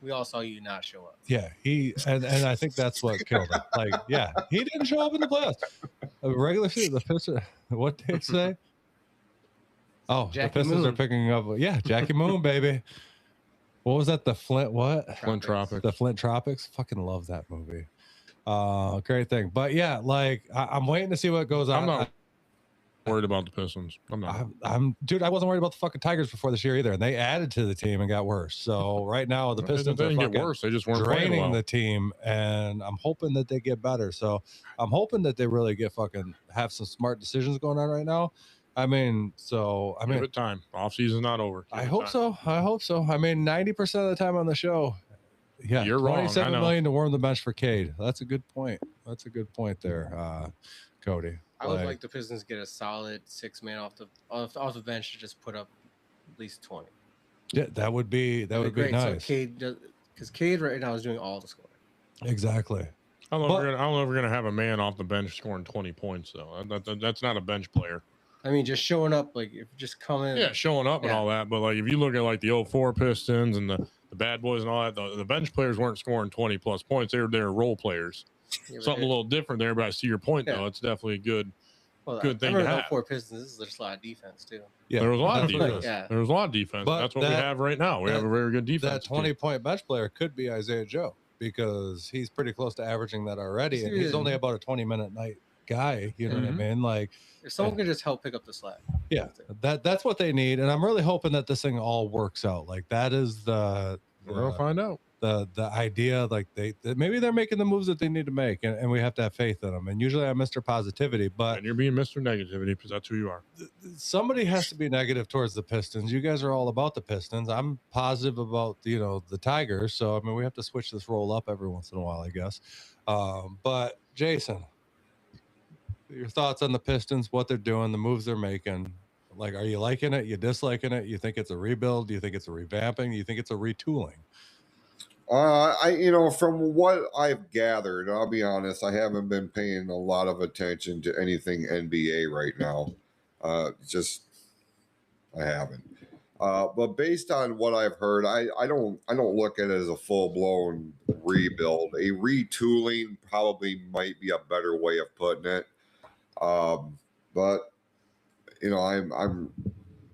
We all saw you not show up. Yeah, and I think that's what killed him. Like, yeah, he didn't show up in the playoffs. A regular season, the Pistons. What did it say? Oh, Jackie the Pistons Moon. are picking up. Yeah, Jackie Moon, baby. What was that? The Flint what? Flint Tropics. The Flint Tropics. Fucking love that movie. Great thing. But yeah, like I'm waiting to see what goes on. I'm not worried about the Pistons. I'm not. Dude, I wasn't worried about the fucking Tigers before this year either, and they added to the team and got worse. So right now the Pistons didn't are get worse. They just weren't draining well. the team, and I'm hoping that they get better. So I'm hoping that they really have some smart decisions going on right now. I mean, Give it time. Off season's not over. I hope so. I hope so. I mean, 90% of the time on the show, yeah, You're wrong. I 27 know. million to warm the bench for Cade. That's a good point. That's a good point there, Cody. I would like the Pistons get a solid 6-man off the bench to just put up at least 20. Yeah, that would be great. nice. So Cade, because Cade right now is doing all the scoring. Exactly. I don't know if we're gonna have a man off the bench scoring 20 points though. That's not a bench player. I mean, just showing up, like if just coming. Yeah, showing up and all that. But like if you look at like the 04 Pistons and the bad boys and all that, the bench players weren't scoring 20 plus points. They were role players. Something a little different there, but I see your point though. It's definitely a good thing to have. 04 Pistons, this is just a lot of defense too. Yeah, there was a lot of defense. Yeah. There was a lot of defense. But that's what we have right now. We have a very good defense. That 20-point bench player could be Isaiah Joe because he's pretty close to averaging that already, and he's only about a 20-minute night guy. You know what I mean? Like, if someone could just help pick up the slack. Yeah, that's what they need, and I'm really hoping that this thing all works out. Like that is we're gonna find out. The idea, like maybe they're making the moves that they need to make, and we have to have faith in them. And usually I'm Mr. Positivity, but and you're being Mr. Negativity because that's who you are. Somebody has to be negative towards the Pistons. You guys are all about the Pistons. I'm positive about the Tigers. So I mean, we have to switch this role up every once in a while, I guess. But Jason, your thoughts on the Pistons, what they're doing, the moves they're making. Like, are you liking it? You disliking it? You think it's a rebuild? Do you think it's a revamping? Do you think it's a retooling? From what I've gathered, I'll be honest, I haven't been paying a lot of attention to anything NBA right now. I haven't. But based on what I've heard, I don't look at it as a full blown rebuild. A retooling probably might be a better way of putting it. But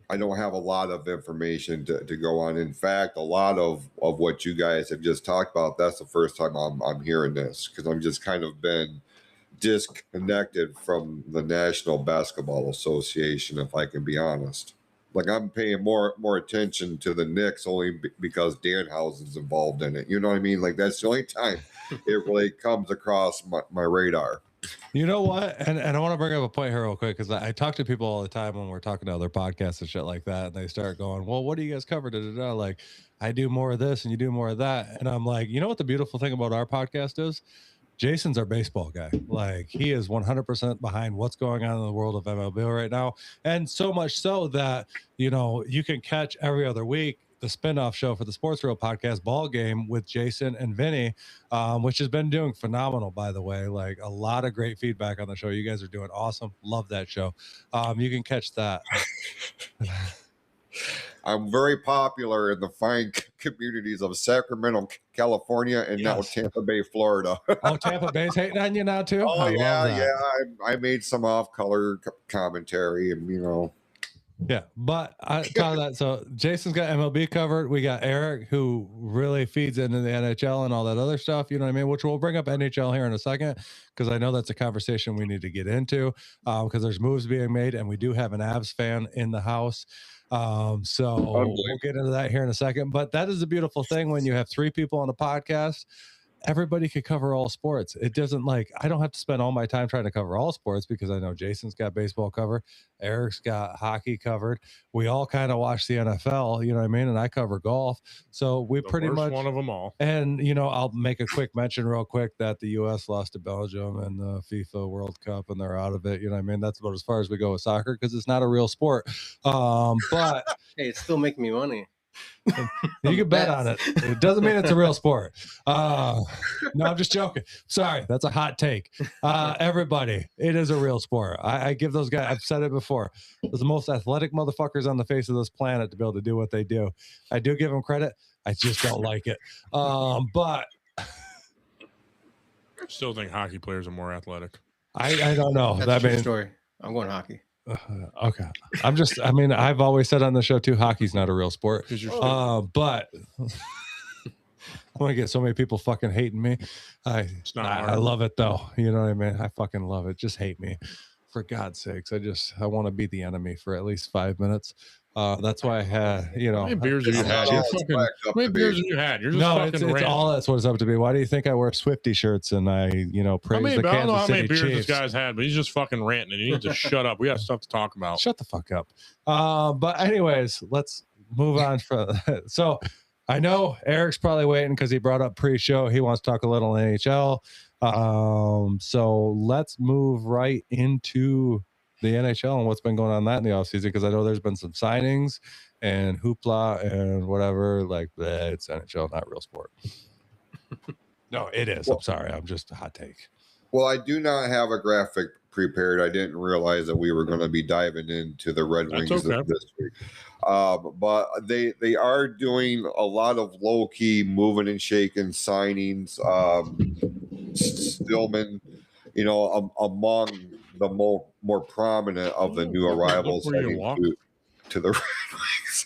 I don't have a lot of information to go on. In fact, a lot of what you guys have just talked about, that's the first time I'm hearing this because I'm just kind of been disconnected from the National Basketball Association, if I can be honest. Like I'm paying more attention to the Knicks only because Danhausen's involved in it. You know what I mean? Like that's the only time it really comes across my radar. You know what? And I want to bring up a point here real quick because I talk to people all the time when we're talking to other podcasts and shit like that. And they start going, well, what do you guys cover? Like, I do more of this and you do more of that. And I'm like, you know what the beautiful thing about our podcast is? Jason's our baseball guy. Like, he is 100% behind what's going on in the world of MLB right now. And so much so that, you can catch every other week the spinoff show for the Sports Reel podcast, Ball Game, with Jason and Vinny, which has been doing phenomenal, by the way. Like a lot of great feedback on the show. You guys are doing awesome. Love that show. You can catch that. I'm very popular in the fine communities of Sacramento, California, and now Tampa Bay, Florida. Oh, Tampa Bay's hating on you now too? Oh, yeah. I made some off-color commentary, and Yeah, but I tell that. So Jason's got MLB covered. We got Eric, who really feeds into the NHL and all that other stuff. You know what I mean? Which we'll bring up NHL here in a second because I know that's a conversation we need to get into because there's moves being made, and we do have an Avs fan in the house. So we'll get into that here in a second. But that is a beautiful thing when you have three people on the podcast. Everybody could cover all sports. It doesn't I don't have to spend all my time trying to cover all sports because I know Jason's got baseball covered. Eric's got hockey covered. We all kind of watch the NFL, you know what I mean? And I cover golf. So we pretty much one of them all. And, I'll make a quick mention real quick that the U.S. lost to Belgium in the FIFA World Cup and they're out of it. You know what I mean? That's about as far as we go with soccer because it's not a real sport. But hey, it's still making me money. You can bet on it. It doesn't mean it's a real sport. No, I'm just joking. Sorry, that's a hot take. Everybody, it is a real sport. I give those guys, I've said it before, they're the most athletic motherfuckers on the face of this planet to be able to do what they do. I do give them credit. I just don't like it. But still think hockey players are more athletic. I don't know. That's a true story. I'm going hockey. Okay. I've always said on the show too, hockey's not a real sport. But I want to get so many people fucking hating me. I love it though. You know what I mean? I fucking love it. Just hate me. For God's sakes. I want to be the enemy for at least 5 minutes. That's why I had, How many beers have you had? all You're it's fucking, cracked up how many to be. beers have you had? You're just no, fucking it's ranting. all that's what it's up to be. Why do you think I wear Swifty shirts and I, praise I the don't know Kansas how many City beers Chiefs? this guy's had, but he's just fucking ranting, and he needs to shut up. We got stuff to talk about. Shut the fuck up. But anyways, let's move on from so I know Eric's probably waiting because he brought up pre-show. He wants to talk a little NHL. So let's move right into the NHL and what's been going on in that in the offseason, because I know there's been some signings and hoopla and whatever. Like, it's NHL, not real sport. No, it is. I'm sorry. I'm just a hot take. Well, I do not have a graphic prepared. I didn't realize that we were going to be diving into the Red Wings okay. this week. But they are doing a lot of low key moving and shaking signings. Stillman, among the more prominent of the new arrivals where you heading walk. to the Red Wings.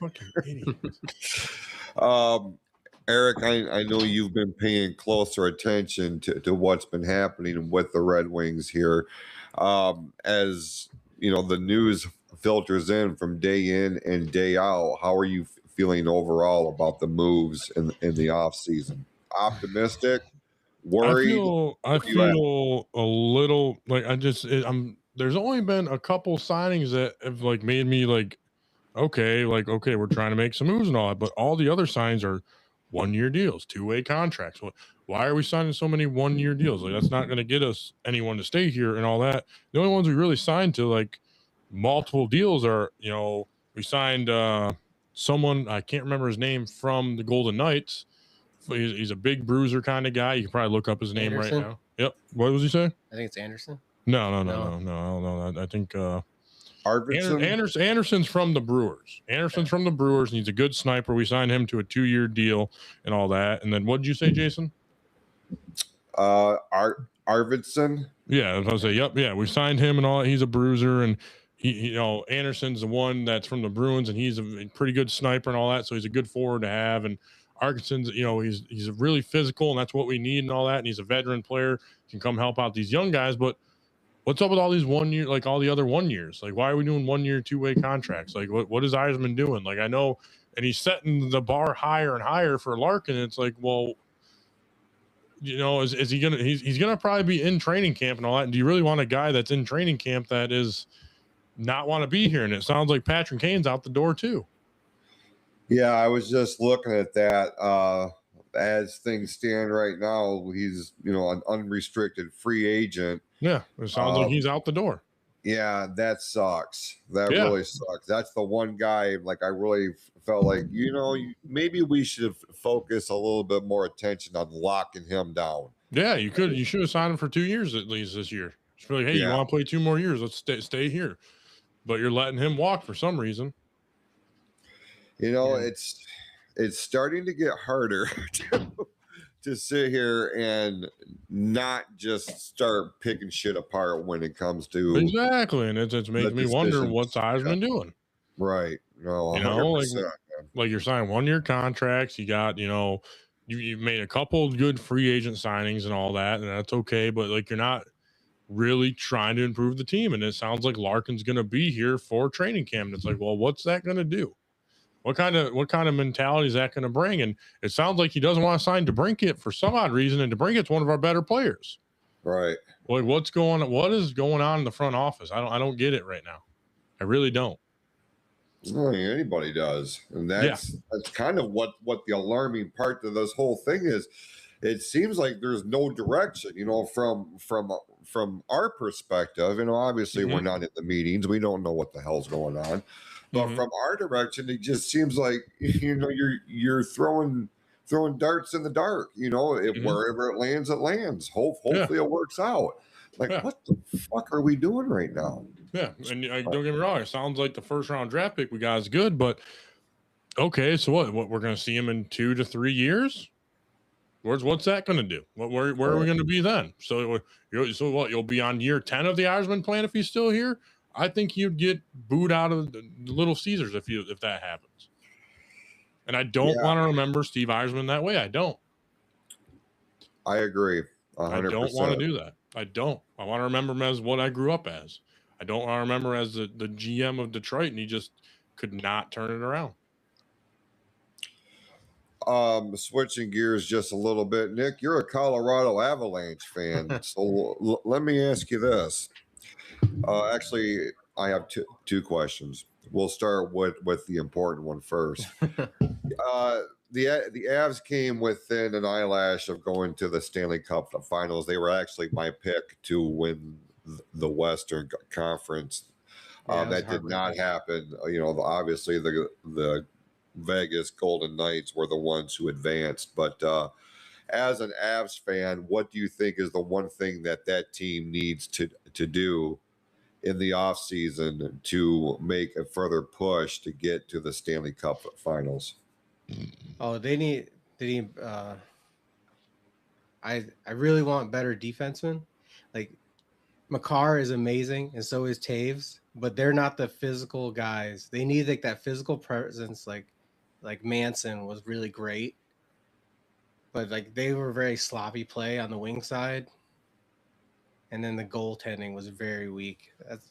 Fucking idiot. Eric, I know you've been paying closer attention to what's been happening with the Red Wings here. As the news filters in from day in and day out, how are you feeling overall about the moves in the offseason? Optimistic? Worried? I feel a little like there's only been a couple signings that have like made me like, okay, we're trying to make some moves and all that, but all the other signs are 1-year deals, 2-way contracts. Why are we signing so many 1-year deals? Like, that's not going to get us anyone to stay here and all that. The only ones we really signed to like multiple deals are, we signed someone, I can't remember his name, from the Golden Knights. He's a big bruiser kind of guy. You can probably look up his name Anderson? right now. Yep. What was he saying? I think it's Anderson. No. I don't know. I think Arvidsson? Anderson's from the Brewers. Anderson's from the Brewers, and he's a good sniper. We signed him to a 2-year deal and all that. And then what did you say, Jason? Arvidsson? Yeah, I was gonna say, yep, yeah. We signed him and all. He's a bruiser, and he Anderson's the one that's from the Bruins, and he's a pretty good sniper and all that. So he's a good forward to have. And Arkinsson's, he's really physical, and that's what we need and all that. And he's a veteran player, can come help out these young guys. But what's up with all these 1 year, like all the other 1 years? Like, why are we doing 1-year, 2-way contracts? Like, what is Yzerman doing? Like, I know, and he's setting the bar higher and higher for Larkin. It's like, well, is he gonna? He's gonna probably be in training camp and all that. And do you really want a guy that's in training camp that is not want to be here? And it sounds like Patrick Kane's out the door too. Yeah, I was just looking at that. As things stand right now, he's an unrestricted free agent. Yeah, it sounds like he's out the door. Yeah, that sucks. That really sucks. That's the one guy, like, I really felt like, maybe we should focus a little bit more attention on locking him down. Yeah, you should have signed him for 2 years at least this year. Just be like, hey, you want to play 2 more years? Let's stay here. But you're letting him walk for some reason. It's starting to get harder to sit here and not just start picking shit apart when it comes to exactly, and it's making me wonder what's Yzerman doing. Right? No, 100%. Like you're signing 1-year contracts. You got you've made a couple of good free agent signings and all that, and that's okay. But like you're not really trying to improve the team, and it sounds like Larkin's going to be here for training camp. And it's like, well, what's that going to do? What kind of mentality is that going to bring? And it sounds like he doesn't want to sign DeBrincat for some odd reason, and DeBrincat's one of our better players. Right. Like what is going on in the front office? I don't get it right now. I really don't. I don't think anybody does. And that's kind of what the alarming part of this whole thing is. It seems like there's no direction, from our perspective. Obviously we're not in the meetings. We don't know what the hell's going on. But from our direction, it just seems like you're throwing darts in the dark. Wherever it lands, it lands. Hopefully it works out. Like, what the fuck are we doing right now? Yeah, and don't get me wrong. It sounds like the first round draft pick we got is good, but okay. So what we're going to see him in 2 to 3 years? What's that going to do? Where are we going to be then? So what? You'll be on year 10 of the Yzerman plan if he's still here. I think you'd get booed out of the Little Caesars if that happens. And I don't want to remember Steve Yzerman that way. I don't. I agree. 100%. I don't want to do that. I don't. I want to remember him as what I grew up as. I don't want to remember as the GM of Detroit, and he just could not turn it around. Switching gears just a little bit, Nick, you're a Colorado Avalanche fan. So let me ask you this. Actually, I have two questions. We'll start with the important one first. The Avs came within an eyelash of going to the Stanley Cup Finals. They were actually my pick to win the Western Conference. That did not happen. Obviously the Vegas Golden Knights were the ones who advanced. But as an Avs fan, what do you think is the one thing that team needs to do in the offseason to make a further push to get to the Stanley Cup Finals? Oh, they need I really want better defensemen. Like Makar is amazing and so is Taves, but they're not the physical guys. They need like that physical presence like Manson was really great. But like they were very sloppy play on the wing side. And then the goaltending was very weak. That's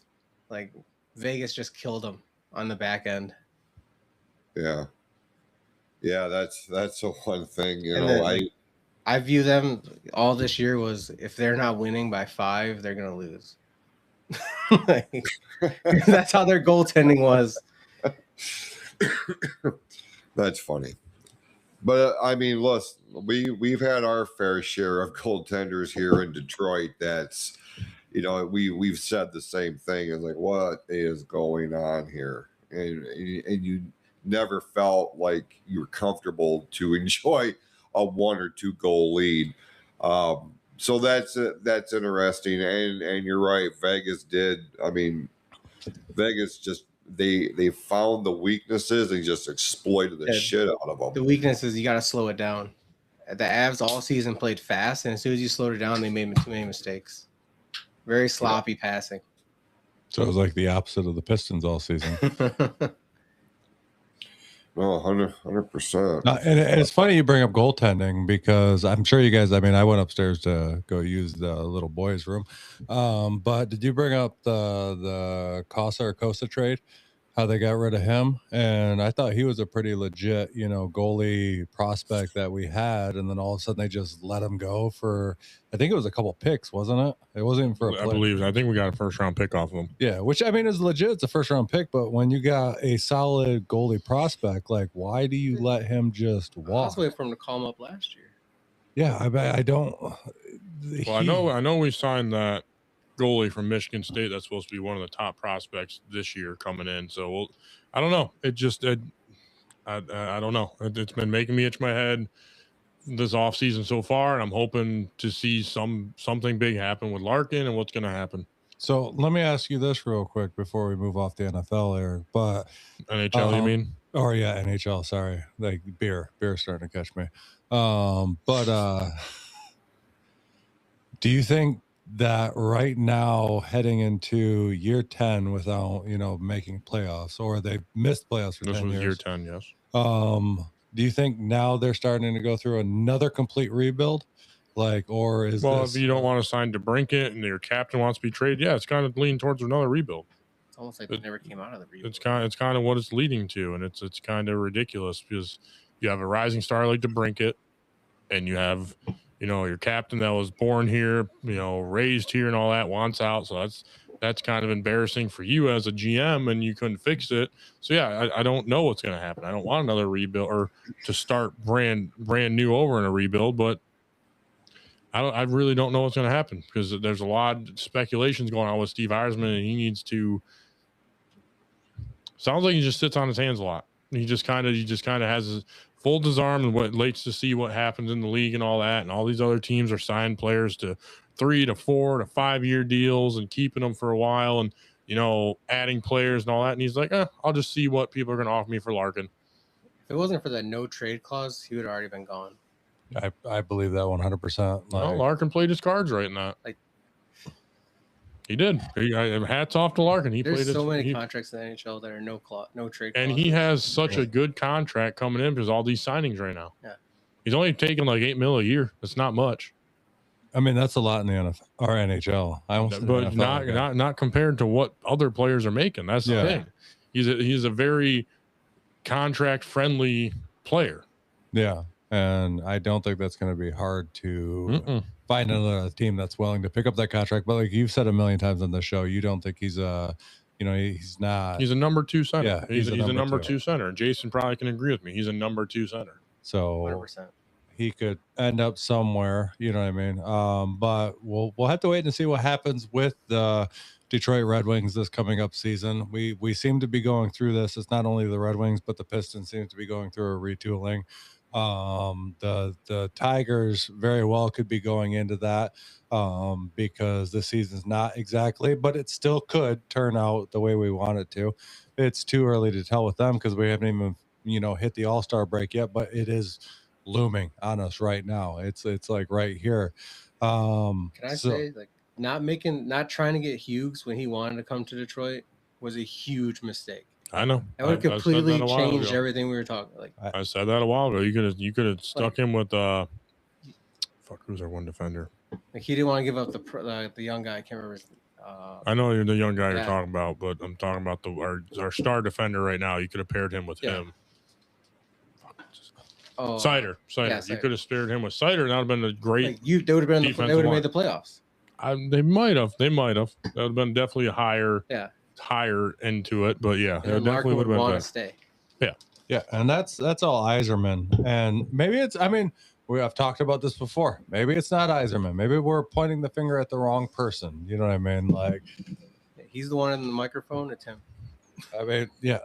like Vegas just killed them on the back end. Yeah. Yeah, that's the one thing, I view them all this year was if they're not winning by 5, they're gonna lose. That's how their goaltending was. That's funny. But I mean, listen, we've had our fair share of goaltenders here in Detroit. That's we've said the same thing. It's like, what is going on here? And you never felt like you were comfortable to enjoy a 1 or 2 goal lead. So that's interesting. And you're right. Vegas did. I mean, Vegas just they found the weaknesses and just exploited the shit out of them. The weakness is you got to slow it down. The Avs all season played fast, and as soon as you slowed it down, they made too many mistakes. Very sloppy passing. So it was like the opposite of the Pistons all season. No, 100%. And it's funny you bring up goaltending because I'm sure you guys, I mean, I went upstairs to go use the little boys' room. But did you bring up the Costa trade? How they got rid of him? And I thought he was a pretty legit, goalie prospect that we had. And then all of a sudden they just let him go for, I think it was a couple picks, wasn't it? It wasn't even for a play. I think we got a first round pick off of him. Yeah, which I mean is legit. It's a first round pick, but when you got a solid goalie prospect, like why do you let him just walk? I was waiting for him to call him up last year. Yeah, I don't. Well, I know we signed that goalie from Michigan State that's supposed to be one of the top prospects this year coming in. So I don't know. I don't know. It's been making me itch my head this offseason so far, and I'm hoping to see something big happen with Larkin and what's going to happen. So let me ask you this real quick before we move off the NFL, Eric. But NHL, you mean? Or yeah, NHL. Sorry, like beer's starting to catch me. Do you think that right now, heading into year 10 without making playoffs, or they missed playoffs for 10 years? This was year 10, yes. Do you think now they're starting to go through another complete rebuild? Or is if you don't want to sign DeBrincat and your captain wants to be traded, yeah, it's kind of leaning towards another rebuild. It's almost like they never came out of the rebuild. It's kind of what it's leading to, and it's kind of ridiculous because you have a rising star like DeBrincat, and you have your captain that was born here, raised here and all that wants out. So that's kind of embarrassing for you as a GM, and you couldn't fix it. So yeah, I don't know what's going to happen. I don't want another rebuild or to start brand new over in a rebuild, but I really don't know what's going to happen because there's a lot of speculations going on with Steve Yzerman, and he needs to. Sounds like he just sits on his hands a lot. He just kind of has his fold his arm and waits to see what happens in the league and all that. And all these other teams are signing players to 3 to 4 to 5 year deals and keeping them for a while and adding players and all that. And he's like, I'll just see what people are going to offer me for Larkin. If it wasn't for that no trade clause, he would have already been gone. I believe that 100%. Larkin played his cards right in that. He did. Hats off to Larkin. There's so many contracts in the NHL that are no trade. And he has such a good contract coming in because all these signings right now. Yeah, he's only taking like $8 million a year. That's not much. I mean, that's a lot in the NFL or NHL. But not compared to what other players are making. That's the thing. He's a very contract friendly player. Yeah. And I don't think that's going to be hard to find another team that's willing to pick up that contract. But like you've said a million times on the show, you don't think he's he's not. He's a number 2 center. Yeah, he's a number two center. Jason probably can agree with me. He's a number 2 center. So 100%. he could end up somewhere, you know what I mean? But we'll have to wait and see what happens with the Detroit Red Wings this coming up season. We seem to be going through this. It's not only the Red Wings, but the Pistons seem to be going through a retooling. The Tigers very well could be going into that because the season's not exactly, but it still could turn out the way we want it to. It's too early to tell with them because we haven't even hit the All-Star break yet, but it is looming on us right now. It's like right here. Can I say, like, not trying to get Hughes when he wanted to come to Detroit was a huge mistake. I know. That would completely change everything we were talking. Like I said that a while ago. You could have stuck him with who's our one defender? Like he didn't want to give up the young guy. I can't remember. I know you're the young guy you're talking about, but I'm talking about our star defender right now. You could have paired him with him. Oh, Sider. Yeah, you could have spared him with Sider. That would have been a great. They would have been. They would have made the playoffs. They might have. That would have been definitely a higher into it. But yeah, and definitely would want to stay. Yeah, and that's all Yzerman. And maybe it's. I mean, I've talked about this before. Maybe it's not Yzerman. Maybe we're pointing the finger at the wrong person. You know what I mean? Like, he's the one in the microphone. It's him. I mean, yeah,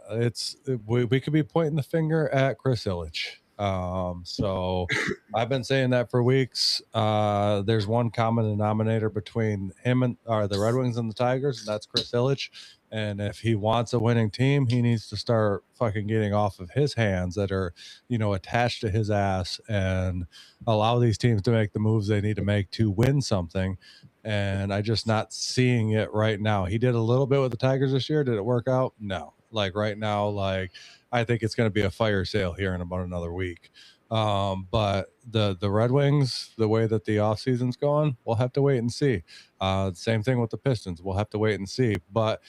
we could be pointing the finger at Chris Ilitch. So I've been saying that for weeks. There's one common denominator between him and the Red Wings and the Tigers, and that's Chris Ilitch. And if he wants a winning team, he needs to start fucking getting off of his hands that are, attached to his ass and allow these teams to make the moves they need to make to win something. And I'm just not seeing it right now. He did a little bit with the Tigers this year. Did it work out? No. Like right now, I think it's going to be a fire sale here in about another week. But the Red Wings, the way that the offseason's going, we'll have to wait and see. Same thing with the Pistons. We'll have to wait and see. But,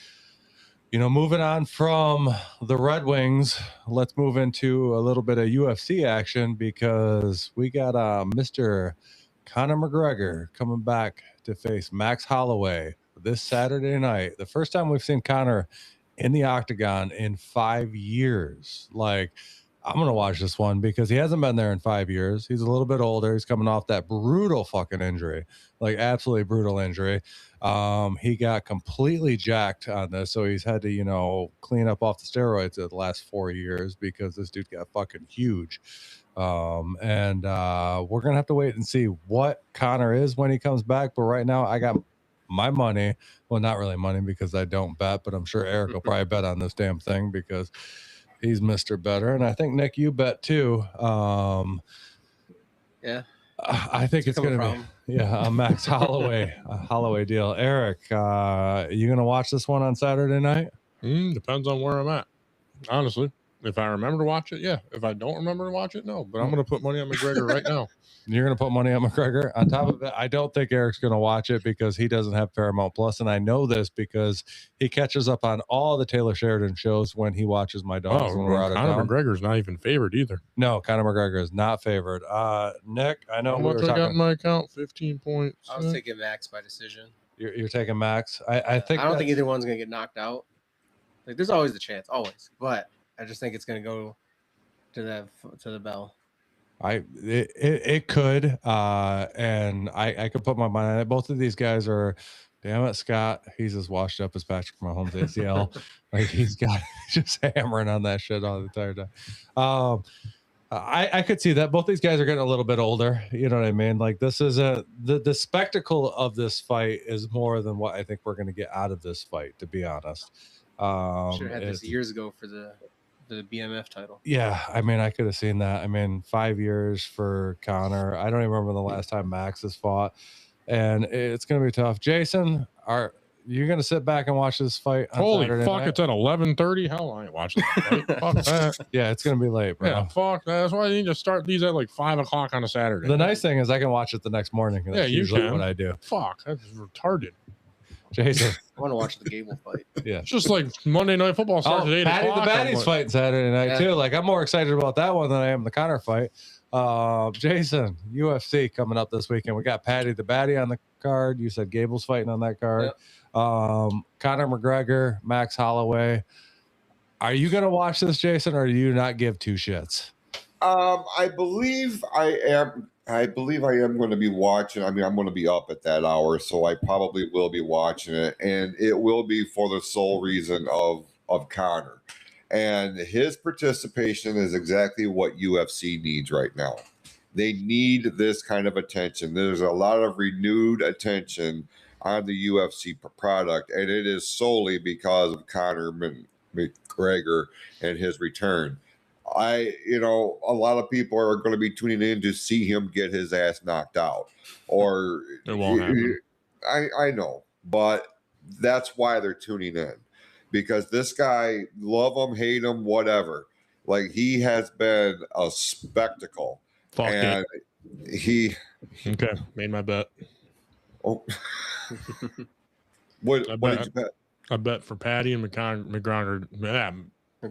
moving on from the Red Wings, let's move into a little bit of UFC action because we got Mr. Conor McGregor coming back to face Max Holloway this Saturday night. The first time we've seen Conor in the octagon in 5 years. Like, I'm going to watch this one because he hasn't been there in 5 years. He's a little bit older. He's coming off that brutal fucking injury, like absolutely brutal injury. He got completely jacked on this. So he's had to, clean up off the steroids the last 4 years because this dude got fucking huge. And we're going to have to wait and see what Conor is when he comes back. But right now I got my money. Well, not really money because I don't bet, but I'm sure Eric will probably bet on this damn thing because he's Mr. Better. And I think, Nick, you bet too. Yeah. I think it's going to be a Max Holloway deal. Eric, you going to watch this one on Saturday night? Depends on where I'm at, honestly. If I remember to watch it, yeah. If I don't remember to watch it, no. But I'm going to put money on McGregor right now. You're going to put money on McGregor? On top of it, I don't think Eric's going to watch it because he doesn't have Paramount Plus, and I know this because he catches up on all the Taylor Sheridan shows when he watches my dogs when we're out of town. Conor McGregor's not even favored either. No, Conor McGregor is not favored. Nick, I know how much I got in my account? 15 points. I was taking Max by decision. You're taking Max? I think I don't think either one's going to get knocked out. Like, there's always the chance, always. But I just think it's going to go to the bell. It could, and I could put my mind on it. Both of these guys are, damn it, Scott. He's as washed up as Patrick Mahomes ACL. Like he's just hammering on that shit all the entire time. I could see that both these guys are getting a little bit older. You know what I mean? Like this is the spectacle of this fight is more than what I think we're going to get out of this fight. To be honest, should have had this years ago for the BMF title. Yeah, I mean, I could have seen that. I mean, 5 years for Conor. I don't even remember the last time Max has fought, and it's going to be tough. Jason, are you going to sit back and watch this fight? Holy Saturday fuck! night? It's at 11:30. Hell, I ain't watching that fight. Fuck that. Yeah, it's going to be late, bro. Yeah, fuck that. That's why you need to start these at like 5 o'clock on a Saturday. The nice thing is I can watch it the next morning. That's usually what I do. Fuck, that's retarded. Jason. I want to watch the Gable fight. Yeah. It's just like Monday Night Football starts at 8 Patty o'clock. the I'm Batty's like, fighting Saturday night too. Like I'm more excited about that one than I am the Connor fight. Jason, UFC coming up this weekend. We got Patty the Batty on the card. You said Gable's fighting on that card. Yep. Conor McGregor, Max Holloway. Are you gonna watch this, Jason, or do you not give two shits? I believe I am. I believe I am going to be watching. I mean, I'm going to be up at that hour, so I probably will be watching it, and it will be for the sole reason of Connor, and his participation is exactly what UFC needs right now. They need this kind of attention. There's a lot of renewed attention on the UFC product, and it is solely because of Conor McGregor and his return. A lot of people are going to be tuning in to see him get his ass knocked out, or It won't happen. I know, but that's why they're tuning in, because this guy, love him, hate him, whatever, like he has been a spectacle. Fuck and it. he Okay, made my bet. oh what I did bet. you bet? I bet for Patty and McGregor,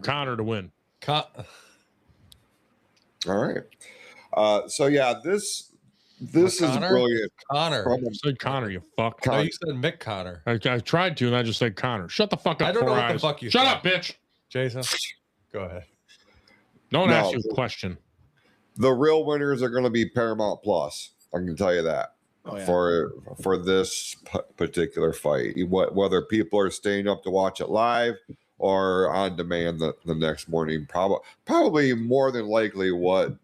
Connor to win. All right. So yeah, this is Connor? brilliant. Connor. I said Connor, you fuck. No, you said Mick Connor. I tried to, and I just said Connor. Shut the fuck up. I don't know Four what the Eyes. fuck you Shut said. up, bitch. Jason, go ahead. No one No. asked you a question. The real winners are going to be Paramount Plus. I can tell you that. Oh, yeah. For this particular fight, whether people are staying up to watch it live or on demand the next morning, probably more than likely what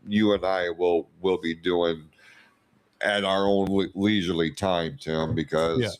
you and I will be doing at our own leisurely time, Tim, because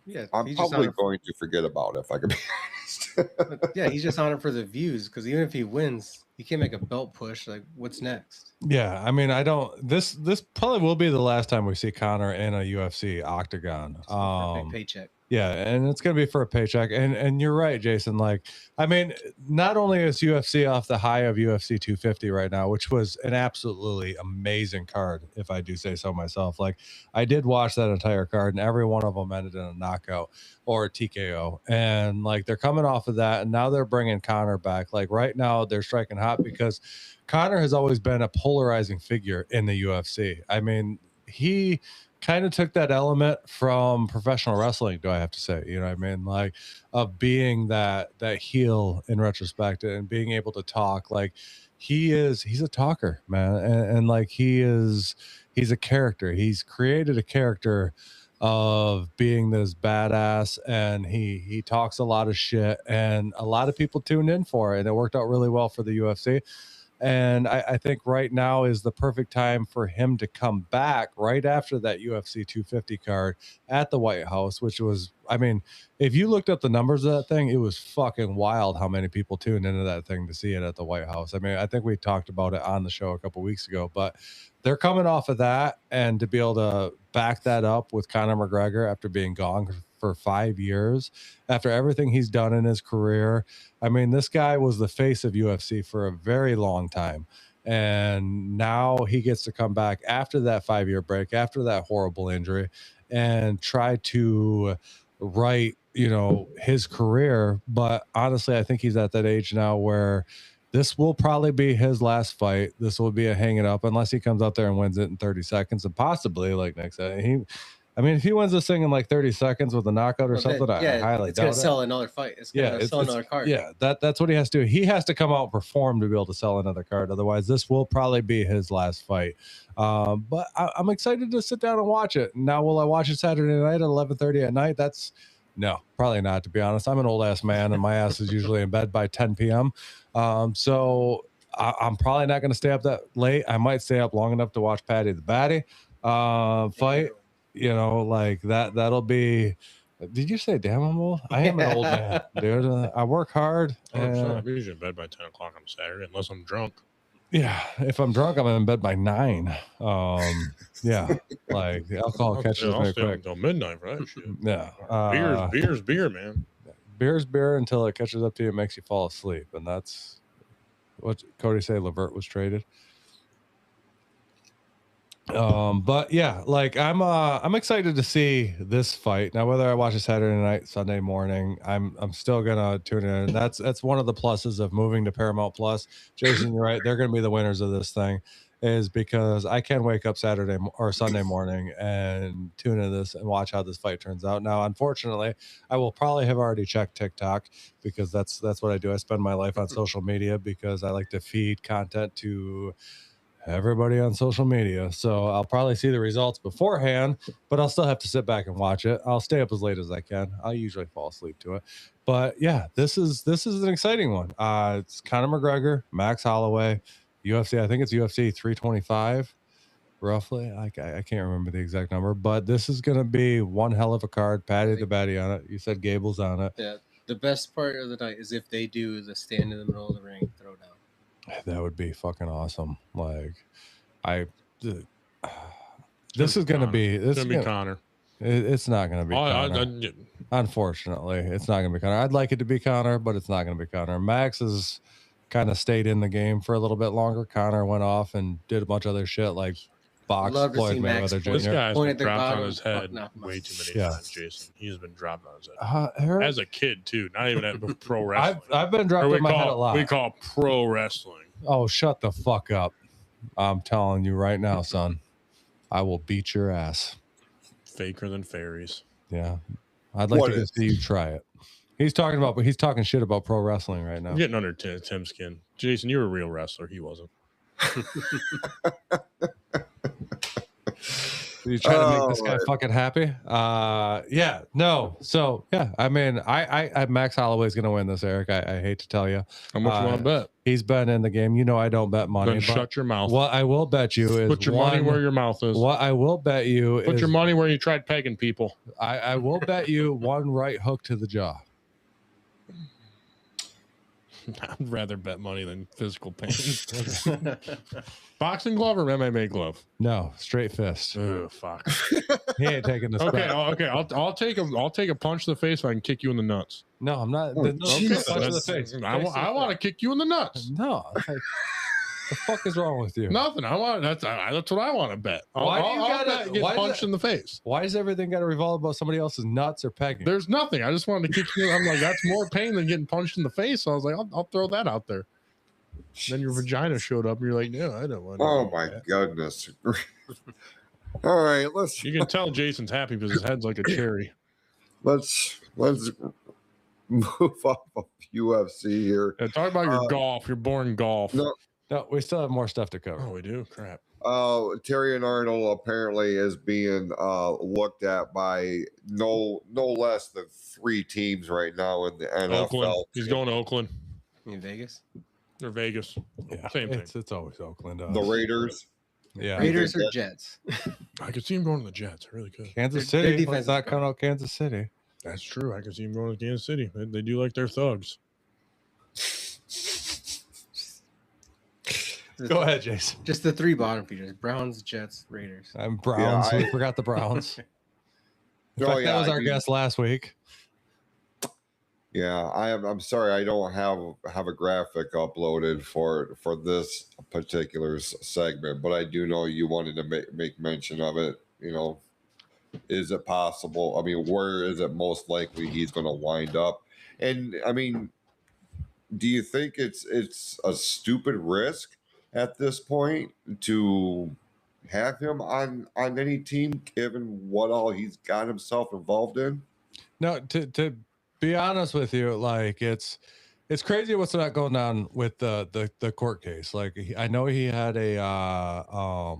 Yeah, I'm he's just probably on it. going to forget about it, if I can be honest. Yeah, he's just on it for the views, because even if he wins, he can't make a belt push. Like, what's next? Yeah, I mean, I don't. This probably will be the last time we see Connor in a UFC octagon. For a big paycheck. Yeah, and it's going to be for a paycheck. And you're right, Jason. Like, I mean, not only is UFC off the high of UFC 250 right now, which was an absolutely amazing card, if I do say so myself. Like, I did watch that entire card, and every one of them ended in a knockout or a TKO. And, like, they're coming off of that, and now they're bringing Connor back. Like, right now, they're striking hot because Connor has always been a polarizing figure in the UFC. I mean, he kind of took that element from professional wrestling, do I have to say, you know what I mean? Like, of being that heel in retrospect and being able to talk. Like, he's a talker, man. And like, he's a character. He's created a character of being this badass, and he talks a lot of shit, and a lot of people tuned in for it, and it worked out really well for the UFC. And I think right now is the perfect time for him to come back right after that UFC 250 card at the White House, which was, I mean, if you looked up the numbers of that thing, it was fucking wild how many people tuned into that thing to see it at the White House. I mean, I think we talked about it on the show a couple weeks ago, but they're coming off of that, and to be able to back that up with Conor McGregor after being gone for 5 years, after everything he's done in his career. I mean, this guy was the face of UFC for a very long time. And now he gets to come back after that 5-year break, after that horrible injury, and try to right, his career. But honestly, I think he's at that age now where this will probably be his last fight. This will be a hang it up, unless he comes out there and wins it in 30 seconds, and possibly like next if he wins this thing in like 30 seconds with a knockout or something, I highly it's doubt gonna it. sell another fight. It's gonna sell another card. Yeah, that's what he has to do. He has to come out and perform to be able to sell another card. Otherwise, this will probably be his last fight. But I'm excited to sit down and watch it. Now, will I watch it Saturday night at 11:30 at night? No, probably not, to be honest. I'm an old ass man, and my ass is usually in bed by 10 p.m. So I'm probably not going to stay up that late. I might stay up long enough to watch Patty the Batty fight. Like that'll be. Did you say damn I'm old? I am an old man, dude. I work hard. I'm usually in bed by 10 o'clock on Saturday, unless I'm drunk. Yeah, if I'm drunk, I'm in bed by 9. Yeah, like the alcohol catches I'll me stay up quick. until midnight for that shit. Yeah, Beer's beer, man. Beer's beer until it catches up to you and makes you fall asleep, and that's what Cody say. Levert was traded. But yeah, like I'm excited to see this fight. Now, whether I watch it Saturday night, Sunday morning, I'm still gonna tune in. That's one of the pluses of moving to Paramount Plus. Jason, you're right. They're gonna be the winners of this thing, is because I can wake up Saturday or Sunday morning and tune into this and watch how this fight turns out. Now, unfortunately, I will probably have already checked TikTok because that's what I do. I spend my life on social media because I like to feed content to everybody on social media. So I'll probably see the results beforehand, but I'll still have to sit back and watch it. I'll stay up as late as I can. I usually fall asleep to it. But yeah, this is an exciting one. It's Conor McGregor, Max Holloway, UFC. I think it's UFC 325, roughly. I can't remember the exact number, but this is going to be one hell of a card. Patty the Batty on it. You said Gable's on it. Yeah, the best part of the night is if they do the stand in the middle of the ring, throw down. That would be fucking awesome. Like, this is going to be. This It's is gonna be Connor. It's not going to be Connor. Unfortunately, it's not going to be Connor. I'd like it to be Connor, but it's not going to be Connor. Max has kind of stayed in the game for a little bit longer. Connor went off and did a bunch of other shit like box Love to Floyd see Max Mayweather This Jr. guy's Point been at the dropped on bottom. his head No. way too many Yeah. times, Jason. He's been dropped on his head. Eric, As a kid, too. Not even at pro wrestling. I've been Or dropped in my head a lot. we call pro wrestling. Oh, shut the fuck up. I'm telling you right now, son. I will beat your ass. Faker than fairies. Yeah. I'd like What to is- see you try it. He's talking shit about pro wrestling right now. I'm getting under Tim's skin. Jason, you're a real wrestler. He wasn't. You trying to make this guy fucking happy? Yeah, no. So yeah, I mean, I Max Holloway's gonna win this, Eric. I hate to tell you. How much you want to bet? He's been in the game. You know, I don't bet money. Then but shut your mouth. What I will bet you is Put your money where your mouth is. What I will bet you Put is your money where you tried pegging people. I will bet you one right hook to the jaw. I'd rather bet money than physical pain. Boxing glove or MMA glove? No, straight fist. Oh fuck. He ain't taking this. Okay, back. okay. I'll take a punch to the face so I can kick you in the nuts. No, I'm not. Oh, No, Jesus. punch to the face. I want to kick you in the nuts. No. Like, the fuck is wrong with you? Nothing. That's what I want to bet. Why do you I'll gotta- bet get why punched does it- in the face? Why does everything got to revolve about somebody else's nuts or pegging? There's nothing. I just wanted to kick you. I'm like, that's more pain than getting punched in the face. So I was like, I'll throw that out there. Then your vagina showed up, and you're like, no, I don't want. Oh my goodness. All right, let's You can tell Jason's happy because his head's like a cherry. move off of UFC here. Yeah, talk about your golf. You're born golf. No. No, we still have more stuff to cover. Oh, we do. Crap. Terry and Arnold apparently is being looked at by no less than 3 teams right now in the NFL. Oakland. He's going to Oakland In Vegas. or Vegas. Yeah, Same thing. It's always Oakland. The Raiders. Yeah, Raiders think or that- Jets? I could see him going to the Jets. I really could. Kansas Their City. defense Let's is not good. count out Kansas City. That's true. I could see him going to Kansas City. They do like their thugs. Go ahead, Jason. Just the 3 bottom feeders: Browns, Jets, Raiders. I'm Browns. Yeah, We forgot the Browns. In Oh, fact, yeah, that was I our mean- guest last week. Yeah, I'm sorry I don't have a graphic uploaded for this particular segment, but I do know you wanted to make mention of it. You know, is it possible? I mean, where is it most likely he's going to wind up? And I mean, do you think it's a stupid risk at this point to have him on any team, given what all he's got himself involved in? No, to be honest with you, like it's crazy what's not going on with the court case. Like I know he had a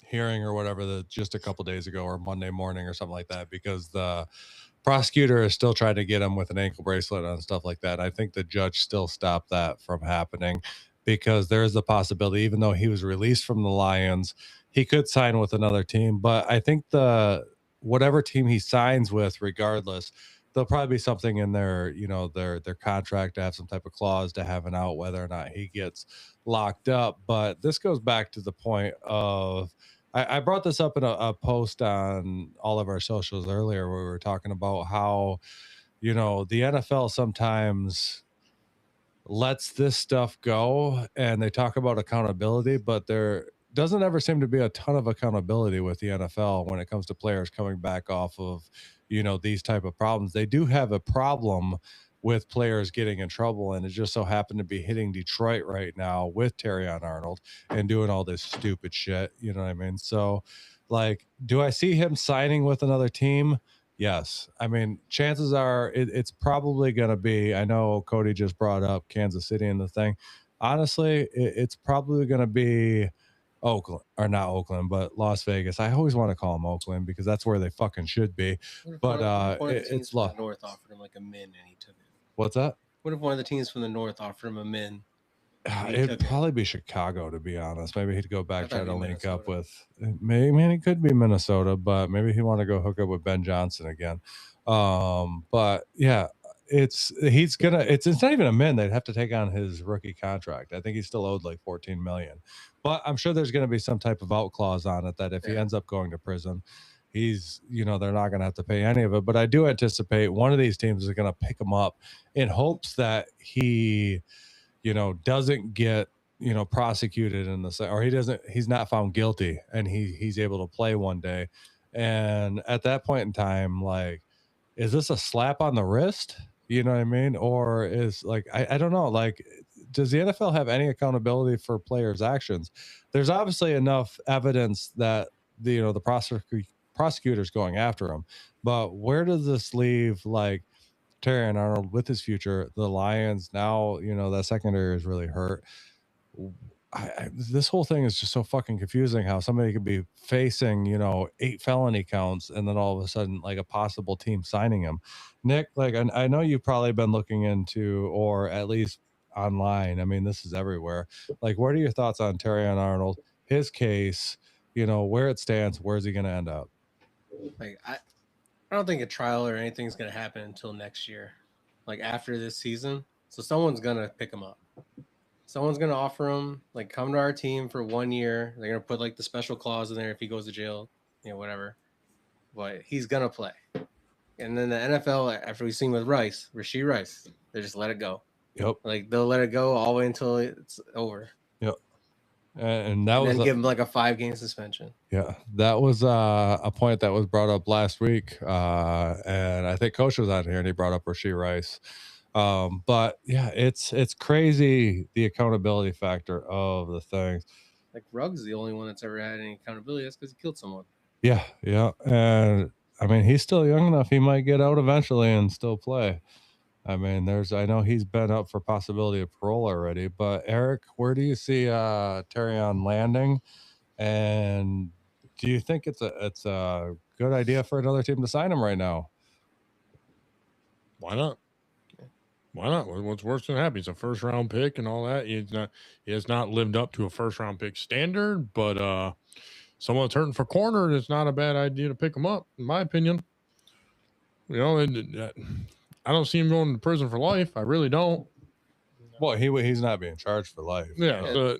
hearing or whatever just a couple days ago or Monday morning or something like that, because the prosecutor is still trying to get him with an ankle bracelet and stuff like that. I think the judge still stopped that from happening because there is a possibility, even though he was released from the Lions, he could sign with another team. But I think whatever team he signs with, regardless, there'll probably be something in their contract to have some type of clause to have an out whether or not he gets locked up. But this goes back to the point of, I brought this up in a post on all of our socials earlier where we were talking about how, the NFL sometimes lets this stuff go and they talk about accountability, but doesn't ever seem to be a ton of accountability with the NFL when it comes to players coming back off of, these type of problems. They do have a problem with players getting in trouble, and it just so happened to be hitting Detroit right now with Terrion Arnold and doing all this stupid shit. You know what I mean? So, like, do I see him signing with another team? Yes. I mean, chances are it's probably going to be, I know Cody just brought up Kansas City and the thing. Honestly, it's probably going to be Oakland, or not Oakland, but Las Vegas. I always want to call them Oakland because that's where they fucking should be. But it's the North offered him like a min and he took it. What's that? What if one of the teams from the North offered him a min? It'd probably be Chicago, to be honest. Maybe he'd go back, try to link up with. Maybe, man, it could be Minnesota, but maybe he'd want to go hook up with Ben Johnson again. But yeah, it's not even a min. They'd have to take on his rookie contract. I think he's still owed like $14 million. But I'm sure there's going to be some type of out clause on it that if he ends up going to prison, he's, they're not going to have to pay any of it. But I do anticipate one of these teams is going to pick him up in hopes that he, doesn't get, prosecuted in the, or he's not found guilty and he's able to play one day. And at that point in time, like, is this a slap on the wrist? You know what I mean? Or is like, I don't know, like, does the NFL have any accountability for players' actions? There's obviously enough evidence that the prosecutor's going after him, but where does this leave like Terrion Arnold with his future? The Lions now, that secondary is really hurt. This whole thing is just so fucking confusing. How somebody could be facing 8 felony counts and then all of a sudden like a possible team signing him. Nick, like I know you've probably been looking into, or at least online. I mean, this is everywhere. Like, what are your thoughts on Terrion Arnold, his case? Where it stands. Where's he going to end up? Like, I don't think a trial or anything's going to happen until next year, like after this season. So someone's going to pick him up. Someone's going to offer him, like, come to our team for 1 year. They're going to put like the special clause in there if he goes to jail, whatever. But he's going to play. And then the NFL, after we've seen with Rashee Rice, they just let it go. Yep. Like, they'll let it go all the way until it's over. Yep. And that was, then give him like a 5-game suspension. Yeah, that was a point that was brought up last week, and I think Coach was out here and he brought up Rashee Rice. But yeah, it's crazy, the accountability factor of the things. Like, Ruggs is the only one that's ever had any accountability. That's because he killed someone. Yeah, and I mean, he's still young enough. He might get out eventually and still play. I mean, I know he's been up for possibility of parole already, but Eric, where do you see Terrion landing? And do you think it's a good idea for another team to sign him right now? Why not? Why not? What's worse than happen? He's a first-round pick and all that. He has not lived up to a first-round pick standard, but someone that's hurting for corner, it's not a bad idea to pick him up, in my opinion. I don't see him going to prison for life. I really don't. Well, he's not being charged for life. Yeah,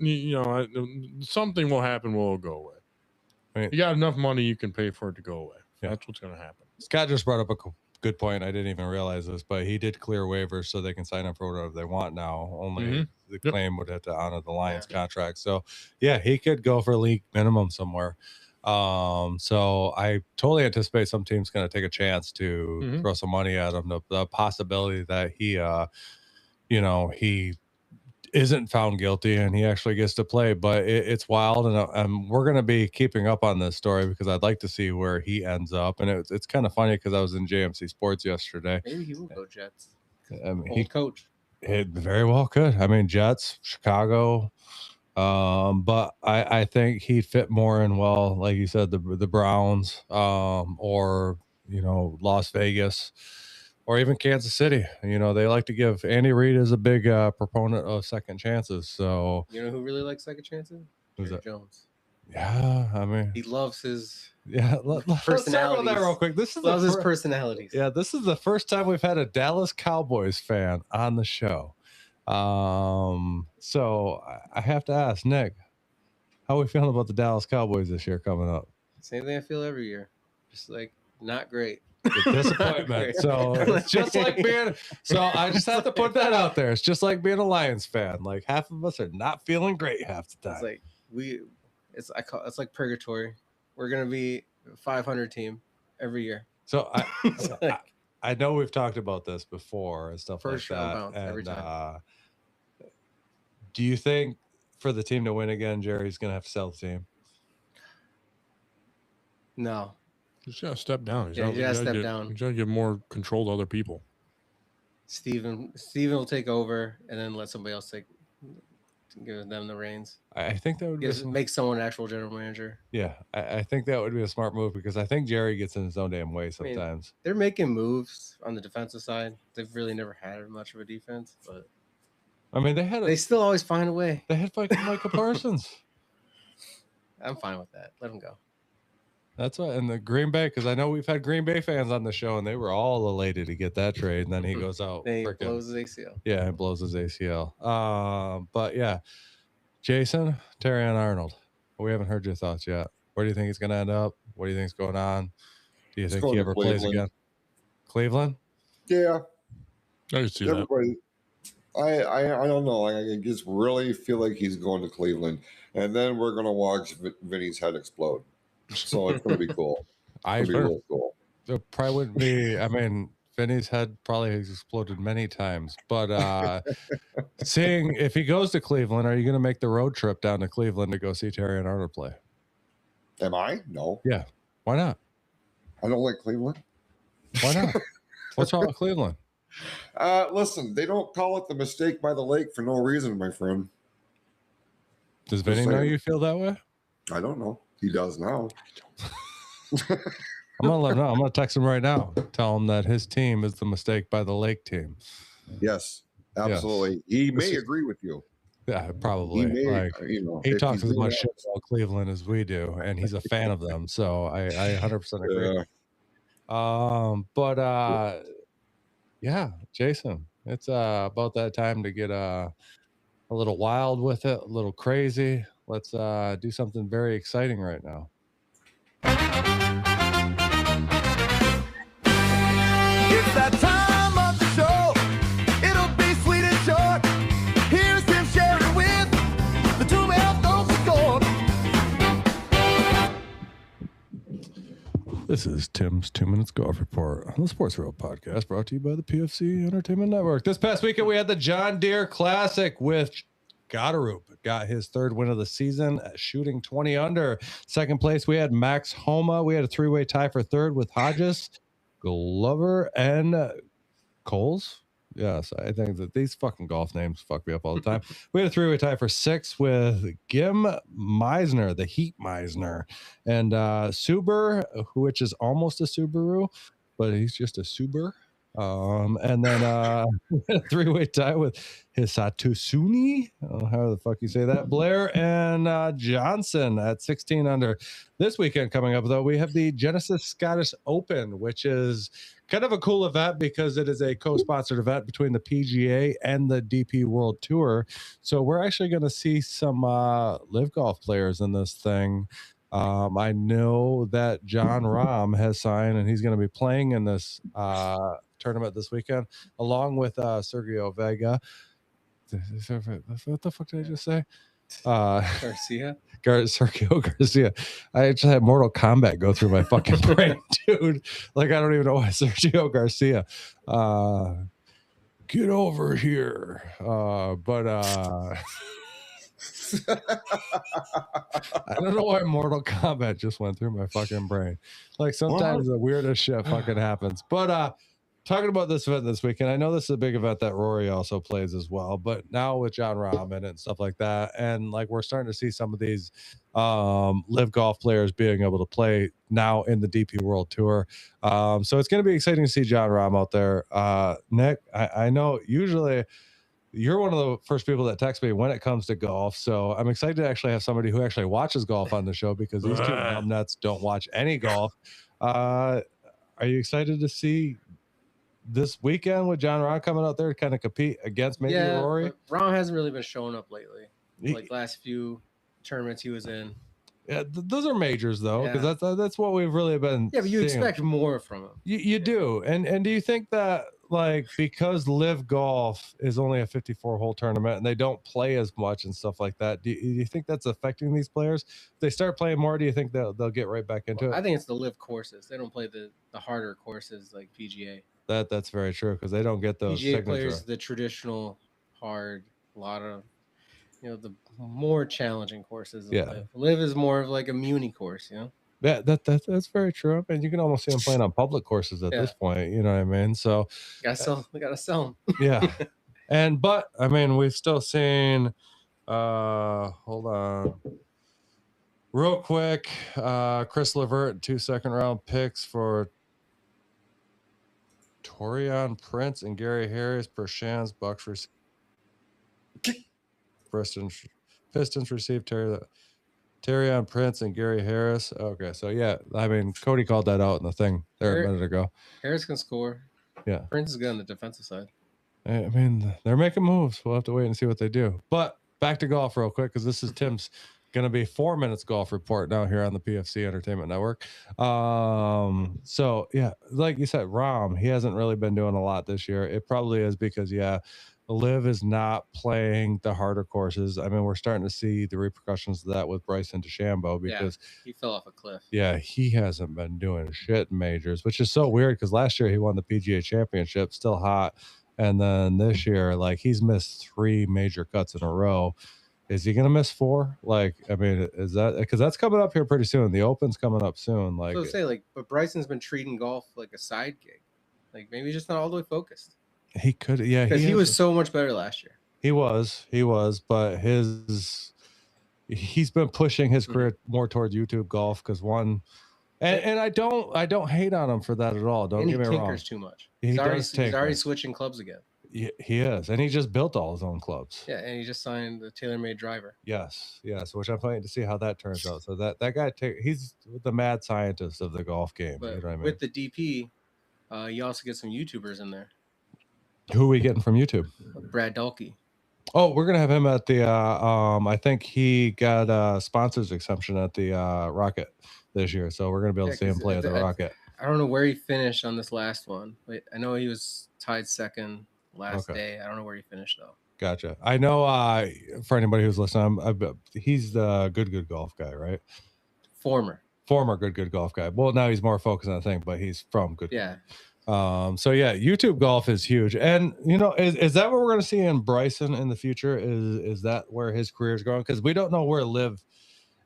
something will happen. Will go away. I mean, you got enough money, you can pay for it to go away. Yeah. That's what's going to happen. Scott just brought up a good point. I didn't even realize this, but he did clear waivers so they can sign up for whatever they want now. Only the claim would have to honor the Lions contract. So, yeah, he could go for league minimum somewhere. So I totally anticipate some team's going to take a chance to throw some money at him. The possibility that he isn't found guilty and he actually gets to play, but it's wild. And we're going to be keeping up on this story because I'd like to see where he ends up. And it's kind of funny because I was in JMC Sports yesterday. Maybe he will go Jets. I mean, he coach. It very well could. I mean, Jets, Chicago. But I think he'd fit more in well, like you said, the Browns, or Las Vegas, or even Kansas City. They like to give. Andy Reid is a big proponent of second chances. So you know who really likes second chances? Who's that? Jones. Yeah, I mean, he loves his let's talk about that real quick. This is loves his personalities. Yeah, this is the first time we've had a Dallas Cowboys fan on the show. So I have to ask Nick, how are we feeling about the Dallas Cowboys this year coming up? Same thing I feel every year. Just like not great. Disappointment. So it's just like being. So I just have to put that out there. It's just like being a Lions fan. Like half of us are not feeling great half the time. It's like it's like purgatory. We're gonna be a 500 team every year. So I know we've talked about this before and stuff First like round that. bounce And every time. do you think for the team to win again, Jerry's gonna have to sell the team? No, He's got to step down. Yeah, you gotta step down. He's got to give more control to other people. Steven will take over and then let somebody else give them the reins. I think that would be Make someone an actual general manager. Yeah, I think that would be a smart move because I think Jerry gets in his own damn way sometimes. They're making moves on the defensive side. They've really never had much of a defense, but I mean, they still always find a way. They had fucking Micah Parsons. I'm fine with that. Let him go. That's what, and the Green Bay, because I know we've had Green Bay fans on the show, and they were all elated to get that trade, and then he goes out. Then he blows his ACL. Yeah, and blows his ACL. But yeah, Jason, Terrion Arnold. We haven't heard your thoughts yet. Where do you think he's going to end up? What do you think's going on? Do you think he ever plays again? Cleveland? Yeah. I can see that. I don't know. I just really feel like he's going to Cleveland, and then we're going to watch Vinny's head explode. So it's going to be cool. Real cool. It probably wouldn't be. I mean, Vinny's head probably has exploded many times. But seeing if he goes to Cleveland, are you going to make the road trip down to Cleveland to go see Terrion Arnold play? Am I? No. Yeah. Why not? I don't like Cleveland. Why not? What's wrong with Cleveland? Listen, they don't call it the mistake by the lake for no reason, my friend. Does Vinny know you feel that way? I don't know. He does now. I'm gonna let him know. I'm gonna text him right now. Tell him that his team is the mistake by the lake team. Yes, absolutely. Yes. He may agree with you. Yeah, probably. He may, he talks as much shit about Cleveland as we do, and he's a fan of them. So I 100% agree. Yeah, Jason, it's about that time to get a little wild with it, a little crazy. Let's do something very exciting right now. It's that time of the show. It'll be sweet and short. Here's Tim Sheridan with the 2-man score. This is Tim's 2 Minutes Golf Report on the Sports Real Podcast, brought to you by the PFC Entertainment Network. This past weekend, we had the John Deere Classic with Goddard. Got his third win of the season, shooting 20 under. Second place, we had Max Homa. We had a three-way tie for third with Hodges, Glover, and Coles. Yes, I think that these fucking golf names fuck me up all the time. We had a three-way tie for sixth with Gim Meisner, the Heat Meisner, and Suber, which is almost a Subaru, but he's just a Suber. And then a three-way tie with Hisatusuni. I don't know how the fuck you say that. Blair and Johnson at 16 under. This weekend coming up, though, we have the Genesis Scottish Open, which is kind of a cool event because it is a co-sponsored event between the PGA and the DP World Tour. So we're actually going to see some live golf players in this thing. I know that John Rahm has signed, and he's going to be playing in this tournament this weekend, along with Sergio Vega. What the fuck did I just say? Garcia? Sergio Garcia. I just had Mortal Kombat go through my fucking brain, dude. Like, I don't even know why Sergio Garcia. Get over here. I don't know why Mortal Kombat just went through my fucking brain. Like, sometimes the weirdest shit fucking happens. But talking about this event this weekend, I know this is a big event that Rory also plays as well, but now with John Rahm and stuff like that, and like we're starting to see some of these live golf players being able to play now in the DP World Tour. So it's going to be exciting to see John Rahm out there. Nick, I know usually you're one of the first people that text me when it comes to golf. So I'm excited to actually have somebody who actually watches golf on the show, because these two numbnuts don't watch any golf. Are you excited to see this weekend with John Rahm coming out there to kind of compete against maybe Rory? Rahm hasn't really been showing up lately. Like last few tournaments he was in. Yeah, those are majors though, because that's what we've really been. Yeah, but you seeing. expect more from him. You do, and do you think that like, because Live Golf is only a 54-hole tournament and they don't play as much and stuff like that, do you think that's affecting these players? If they start playing more, do you think they'll get right back into it? I think it's the live courses. They don't play the harder courses like PGA. That's very true, because they don't get those PGA signature. players the traditional hard, a lot of the more challenging courses. Of Yeah. Live is more of like a muni course. Yeah, that's very true. And you can almost see them playing on public courses at this point. You know what I mean? So we gotta sell them. yeah. But I mean, we've still seen hold on real quick, Chris Levert, 2 second-round picks for Torian Prince and Gary Harris per Shan's Bucks Pistons received Terion Prince and Gary Harris. Okay, so yeah, I mean, Cody called that out in the thing there a minute ago. Harris can score. Yeah. Prince is good on the defensive side. I mean, they're making moves. We'll have to wait and see what they do. But back to golf real quick, because this is Tim's going to be 4 minutes golf report now here on the PFC Entertainment Network. So yeah, like you said, Rahm, he hasn't really been doing a lot this year. It probably is because, Liv is not playing the harder courses. I mean, we're starting to see the repercussions of that with Bryson DeChambeau, because he fell off a cliff. Yeah, he hasn't been doing shit in majors, which is so weird, because last year he won the PGA Championship, still hot. And then this year, like, he's missed 3 major cuts in a row. Is he going to miss 4? Like, I mean, is that because that's coming up here pretty soon? The Open's coming up soon. Like, so say, but Bryson's been treating golf like a side gig. Like, maybe just not all the way focused. He could, yeah. Because he was so much better last year. He was, but he's been pushing his career more towards YouTube golf, because and I don't hate on him for that at all. Don't get me wrong. He tinkers too much. He's already switching clubs again. He is, and he just built all his own clubs. Yeah, and he just signed the TaylorMade driver. Yes, which I'm planning to see how that turns out. So that guy, he's the mad scientist of the golf game. But you know what I mean? With the DP, you also get some YouTubers in there. Who are we getting from YouTube? Brad Dalkey. Oh, we're gonna have him at the. I think he got a sponsors exemption at the Rocket this year, so we're gonna be able to see him play at the Rocket. I don't know where he finished on this last one, but I know he was tied second last day. I don't know where he finished though. Gotcha. I know. For anybody who's listening, he's the good golf guy, right? Former good golf guy. Well, now he's more focused on the thing, but he's from good. Yeah. So yeah, YouTube golf is huge. And is that what we're going to see in Bryson in the future? Is that where his career is going? Because we don't know where Liv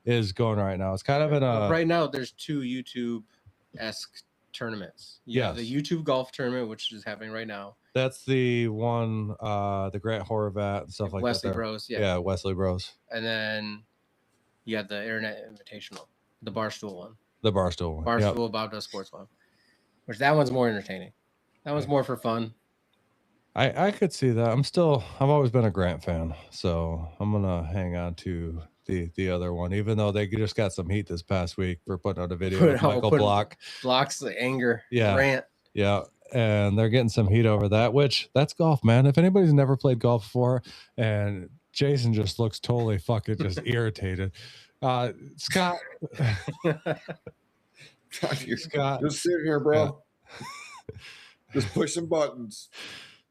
is going right now. It's kind of in a right now there's 2 YouTube-esque tournaments. Yeah, the YouTube golf tournament, which is happening right now. That's the one, the Grant Horvat and stuff like Wesley that. Bros. Yeah, Wesley Bros. And then you got the Internet Invitational, the Barstool one. The Barstool one. Barstool Bob Does Sports one. Which that one's more entertaining. That one's more for fun. I could see that. I've always been a Grant fan, so I'm gonna hang on to the other one, even though they just got some heat this past week for putting out a video of Michael Block. Block's the anger. Yeah. Rant. Yeah. And they're getting some heat over that, which that's golf, man. If anybody's never played golf before, and Jason just looks totally fucking just irritated. Scott. Scott, just sitting here, bro. Yeah. Just pushing buttons.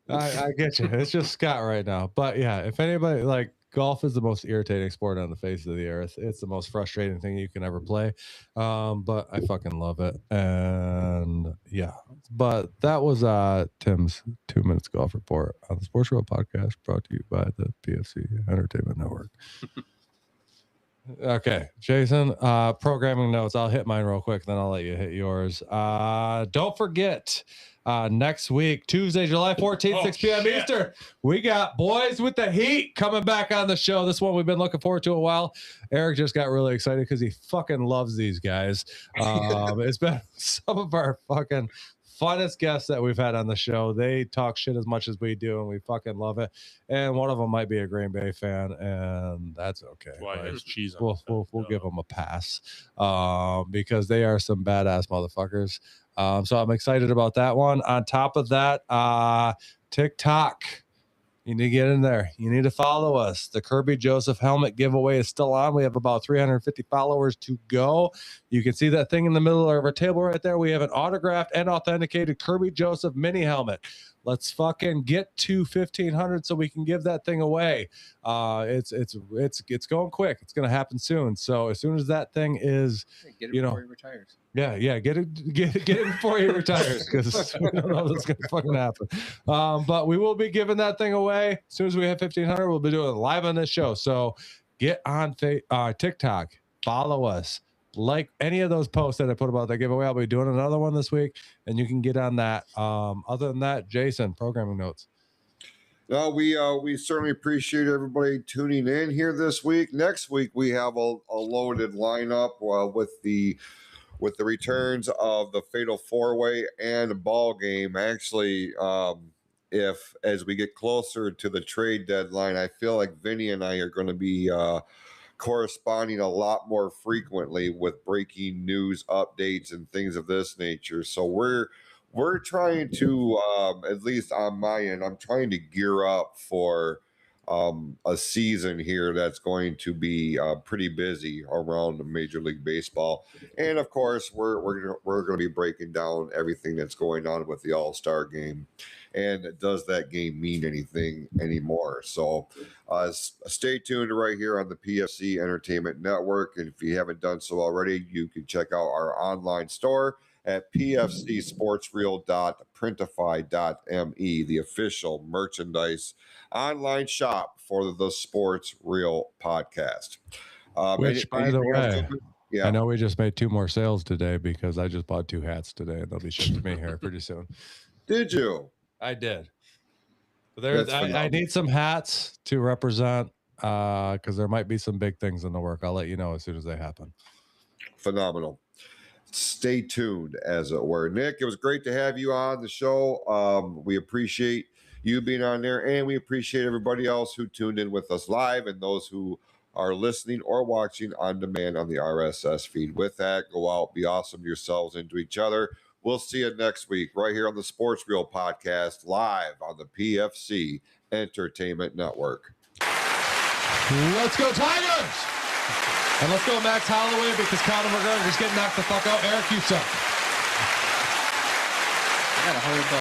I get you. It's just Scott right now. But yeah, if anybody, like, golf is the most irritating sport on the face of the earth. It's the most frustrating thing you can ever play. But I fucking love it. And yeah, but that was Tim's 2 minutes golf report on the Sports World Podcast, brought to you by the PFC Entertainment Network. Okay, Jason, programming notes. I'll hit mine real quick, then I'll let you hit yours. Don't forget, next week, Tuesday, July 14th, 6 p.m. Eastern, we got Boys with the Heat coming back on the show. This one we've been looking forward to a while. Eric just got really excited because he fucking loves these guys. It's been some of our fucking funnest guests that we've had on the show. They talk shit as much as we do, and we fucking love it. And one of them might be a Green Bay fan, and that's okay. Why has cheese on we'll give them a pass because they are some badass motherfuckers. So I'm excited about that one. On top of that, TikTok. You need to get in there. You need to follow us. The Kirby Joseph helmet giveaway is still on. We have about 350 followers to go. You can see that thing in the middle of our table right there. We have an autographed and authenticated Kirby Joseph mini helmet. Let's fucking get to 1,500 so we can give that thing away. It's going quick. It's going to happen soon. So as soon as that thing is, Get it before he retires. yeah, get it before he retires, because we don't know what's going to fucking happen. But we will be giving that thing away as soon as we have 1,500. We'll be doing it live on this show. So get on TikTok, follow us. Like any of those posts that I put about that giveaway, I'll be doing another one this week, and you can get on that. Other than that, Jason, programming notes. No, we certainly appreciate everybody tuning in here this week. Next week we have a loaded lineup with the returns of the Fatal 4-Way and a ball game. Actually, if as we get closer to the trade deadline, I feel like Vinny and I are going to be corresponding a lot more frequently with breaking news updates and things of this nature. So we're trying to, at least on my end, I'm trying to gear up for a season here that's going to be pretty busy around Major League Baseball. And of course, we're going to be breaking down everything that's going on with the All-Star game. And does that game mean anything anymore? So stay tuned right here on the PFC Entertainment Network. And if you haven't done so already, you can check out our online store at pfcsportsreel.printify.me, the official merchandise online shop for the Sports Reel podcast. Which, by the way, yeah, I know we just made 2 more sales today because I just bought 2 hats today, and they'll be shipped to me here pretty soon. Did you? I did. I need some hats to represent because there might be some big things in the work. I'll let you know as soon as they happen. Phenomenal. Stay tuned, as it were. Nick, it was great to have you on the show. We appreciate you being on there, and we appreciate everybody else who tuned in with us live and those who are listening or watching on demand on the RSS feed. With that, go out, be awesome to yourselves and to each other. We'll see you next week right here on the Sports Reel podcast, live on the PFC Entertainment Network. Let's go Tigers! And let's go Max Holloway, because Conor McGregor's getting knocked the fuck out. Eric, you suck. I got $100.